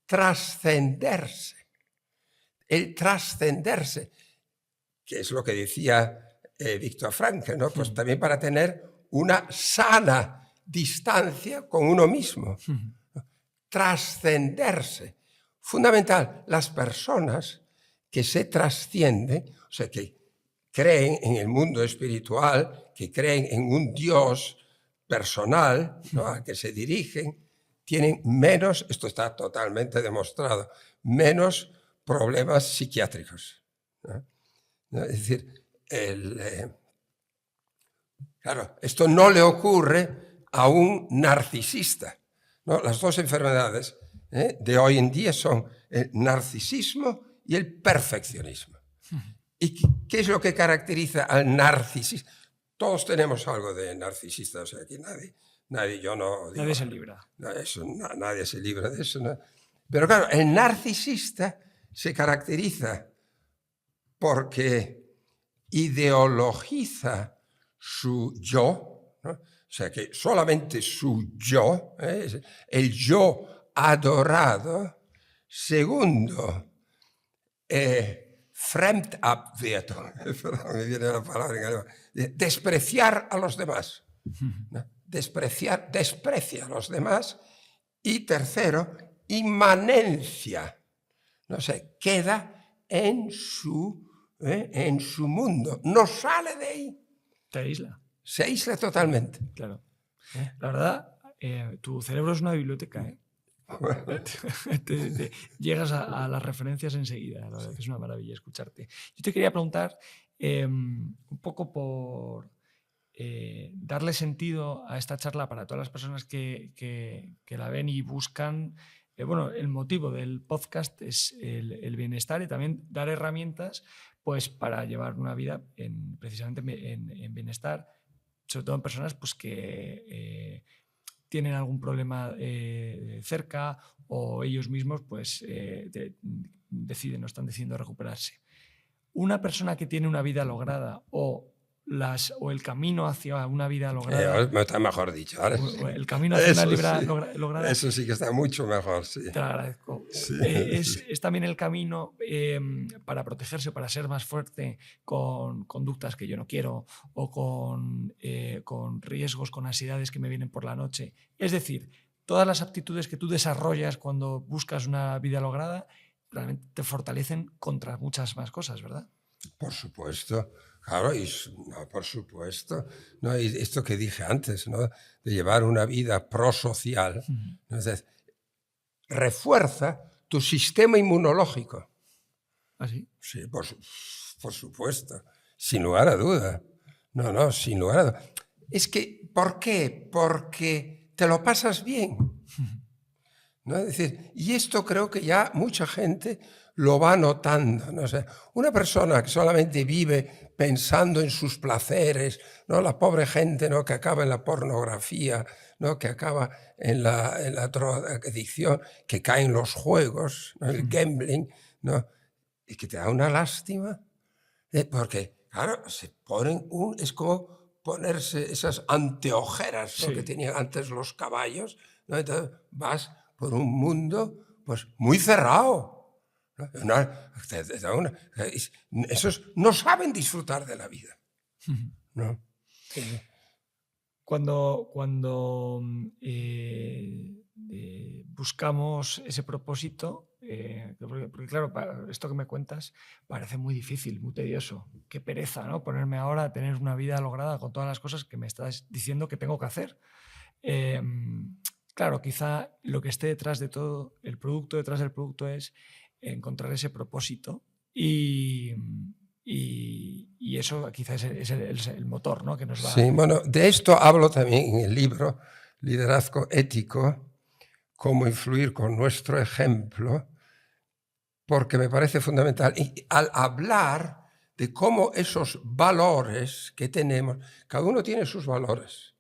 trascenderse. El trascenderse, que es lo que decía Viktor Frankl, ¿no? Pues también para tener una sana distancia con uno mismo. Trascenderse. Fundamental, las personas que se trascienden, o sea, que creen en el mundo espiritual, que creen en un Dios personal, ¿no? Al que se dirigen, tienen menos, esto está totalmente demostrado, menos problemas psiquiátricos, ¿no? Es decir, claro, esto no le ocurre a un narcisista, ¿no? Las dos enfermedades de hoy en día son el narcisismo y el perfeccionismo. ¿Y qué es lo que caracteriza al narcisista? Todos tenemos algo de narcisista, o sea, que nadie yo no digo, nadie se libra. Nadie se libra de eso, ¿no? Pero claro, el narcisista se caracteriza porque ideologiza su yo, ¿no? O sea, que solamente su yo, el yo adorado. Segundo, Fremdabwertung, perdón, me viene la palabra en alemán, despreciar a los demás, ¿no? Desprecia a los demás. Y tercero, inmanencia. No sé, queda en su mundo, no sale de ahí. Te aísla. Se aísla totalmente. Claro. La verdad, tu cerebro es una biblioteca, ¿eh? Llegas a las referencias enseguida. La verdad que es una maravilla escucharte. Yo te quería preguntar un poco por darle sentido a esta charla para todas las personas que la ven y buscan. Bueno, el motivo del podcast es el bienestar y también dar herramientas pues, para llevar una vida precisamente en bienestar, sobre todo en personas pues, que tienen algún problema cerca o ellos mismos pues, deciden o están decidiendo recuperarse. Una persona que tiene una vida lograda o el camino hacia una vida lograda. Está mejor dicho. Ahora O el camino hacia una vida lograda. Eso sí que está mucho mejor, sí. Te lo agradezco. Sí, es también el camino para protegerse, para ser más fuerte con conductas que yo no quiero o con riesgos, con ansiedades que me vienen por la noche. Es decir, todas las aptitudes que tú desarrollas cuando buscas una vida lograda realmente te fortalecen contra muchas más cosas, ¿verdad? Por supuesto. Claro, por supuesto. ¿No? Y esto que dije antes, ¿no? De llevar una vida prosocial, entonces, refuerza tu sistema inmunológico. ¿Ah, sí? Sí, por supuesto. Sin lugar a duda. No, sin lugar a duda. Es que, ¿por qué? Porque te lo pasas bien. ¿No? Es decir, y esto creo que ya mucha gente lo va notando. ¿No? O sea, una persona que solamente vive pensando en sus placeres, ¿no? La pobre gente, ¿no? Que acaba en la pornografía, ¿no? Que acaba en la drogadicción, que cae en los juegos, ¿no? El gambling, ¿no? Y que te da una lástima, porque, claro, se ponen es como ponerse esas anteojeras, ¿no? Sí. Que tenían antes los caballos, ¿no? Entonces vas por un mundo pues muy cerrado. Esos no saben disfrutar de la vida. ¿No? Cuando buscamos ese propósito, porque claro, esto que me cuentas parece muy difícil, muy tedioso. Qué pereza, ¿no? Ponerme ahora a tener una vida lograda con todas las cosas que me estás diciendo que tengo que hacer. Claro, quizá lo que esté detrás de todo, el producto detrás del producto es encontrar ese propósito y eso quizás es el motor, ¿no? Que nos va. Sí, bueno, de esto hablo también en el libro Liderazgo Ético, cómo influir con nuestro ejemplo, porque me parece fundamental. Y al hablar de cómo esos valores que tenemos, cada uno tiene sus valores,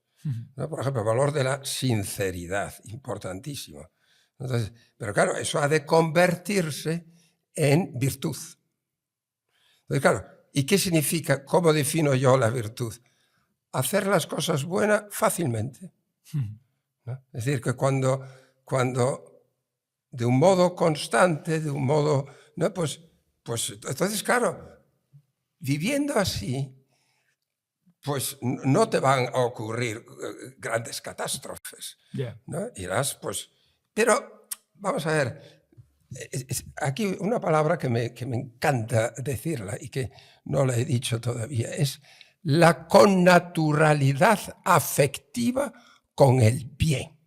¿no? Por ejemplo, el valor de la sinceridad, importantísimo. Entonces, pero claro, eso ha de convertirse en virtud. Entonces, claro, ¿y qué significa? ¿Cómo defino yo la virtud? Hacer las cosas buenas fácilmente. ¿No? Es decir, que cuando de un modo constante, de un modo, ¿no? Pues entonces, claro, viviendo así, pues no te van a ocurrir grandes catástrofes. Yeah. ¿No? Irás, pues... Pero, vamos a ver, aquí una palabra que me encanta decirla y que no la he dicho todavía, es la connaturalidad afectiva con el bien.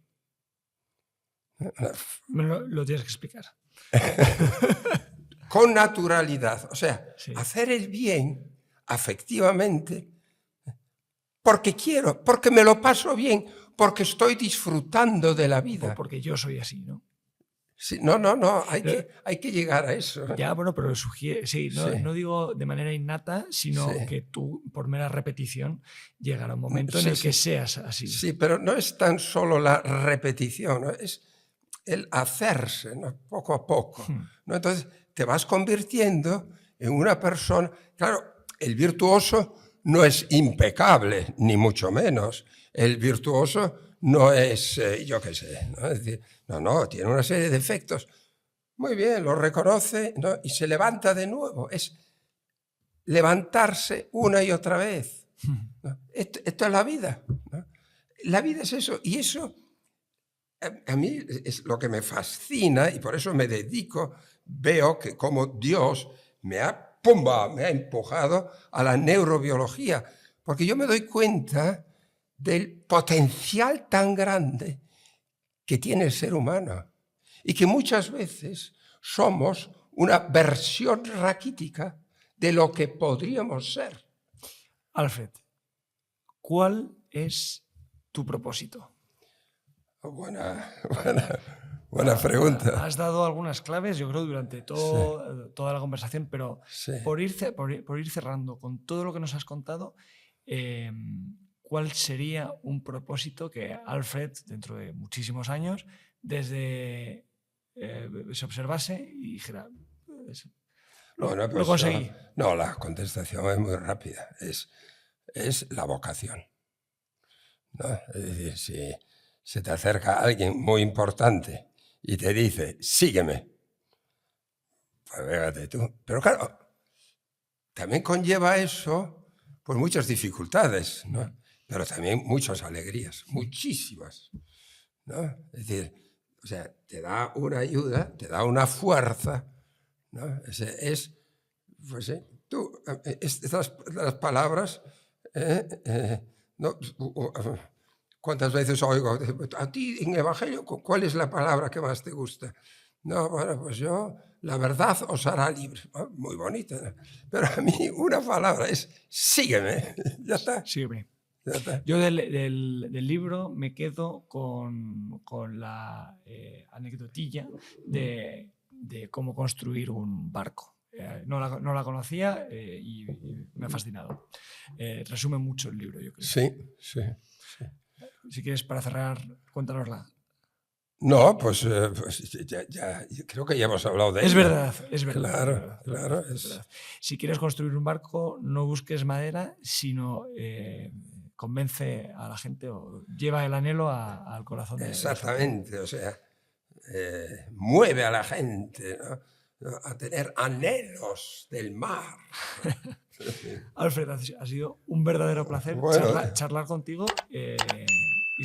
Lo tienes que explicar. Con naturalidad, o sea, Sí. hacer el bien afectivamente porque quiero, porque me lo paso bien, porque estoy disfrutando de la vida. Porque yo soy así, ¿no? Sí, no, hay que llegar a eso. Ya, bueno, pero sugiere, sí, no digo de manera innata, sino Sí. que tú, por mera repetición, llegará un momento en el que seas así. Sí, pero no es tan solo la repetición, ¿no? Es el hacerse, ¿no? Poco a poco. ¿No? Entonces te vas convirtiendo en una persona. Claro, el virtuoso no es impecable, ni mucho menos. El virtuoso no es, yo qué sé, ¿no? Es decir, no, tiene una serie de defectos. Muy bien, lo reconoce, ¿no? Y se levanta de nuevo. Es levantarse una y otra vez, ¿no? Esto es la vida, ¿no? La vida es eso. Y eso, a mí es lo que me fascina y por eso me dedico, veo que como Dios me ha empujado a la neurobiología, porque yo me doy cuenta del potencial tan grande que tiene el ser humano y que muchas veces somos una versión raquítica de lo que podríamos ser. Alfred, ¿cuál es tu propósito? Buena pregunta. Has dado algunas claves, yo creo, durante toda la conversación, pero Sí. por ir cerrando con todo lo que nos has contado, ¿cuál sería un propósito que Alfred, dentro de muchísimos años, desde se observase y dijera, lo conseguí? No, la contestación es muy rápida. Es la vocación, ¿no? Es decir, si se te acerca alguien muy importante y te dice, sígueme, pues fíjate tú. Pero claro, también conlleva eso pues muchas dificultades, ¿no? Pero también muchas alegrías, muchísimas, ¿no? Es decir, o sea, te da una ayuda, te da una fuerza, ¿no? Pues sí, tú, estas las palabras, ¿no? ¿Cuántas veces oigo? A ti en Evangelio, ¿cuál es la palabra que más te gusta? No, bueno, pues yo, la verdad os hará libres. Muy bonita, ¿no? Pero a mí una palabra es sígueme. Ya está. Sígueme. Ya está. Yo del libro me quedo con la anecdotilla de cómo construir un barco. No la conocía y me ha fascinado. Resume mucho el libro, yo creo. Sí. Si quieres, para cerrar, cuéntanosla. No, pues ya, creo que ya hemos hablado de Es ella. verdad, es verdad. Claro. Es verdad. Si quieres construir un barco, no busques madera, sino convence a la gente o lleva el anhelo al corazón de Exactamente, o sea, mueve a la gente, ¿no? A tener anhelos del mar. Alfred, ha sido un verdadero placer charlar contigo.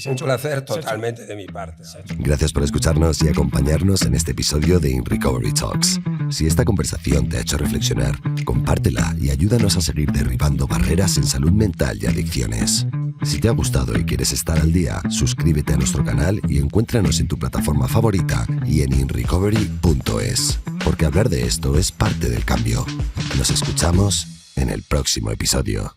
Un placer totalmente de mi parte. Gracias por escucharnos y acompañarnos en este episodio de In Recovery Talks. Si esta conversación te ha hecho reflexionar, compártela y ayúdanos a seguir derribando barreras en salud mental y adicciones. Si te ha gustado y quieres estar al día, suscríbete a nuestro canal y encuéntranos en tu plataforma favorita y en inrecovery.es, porque hablar de esto es parte del cambio. Nos escuchamos en el próximo episodio.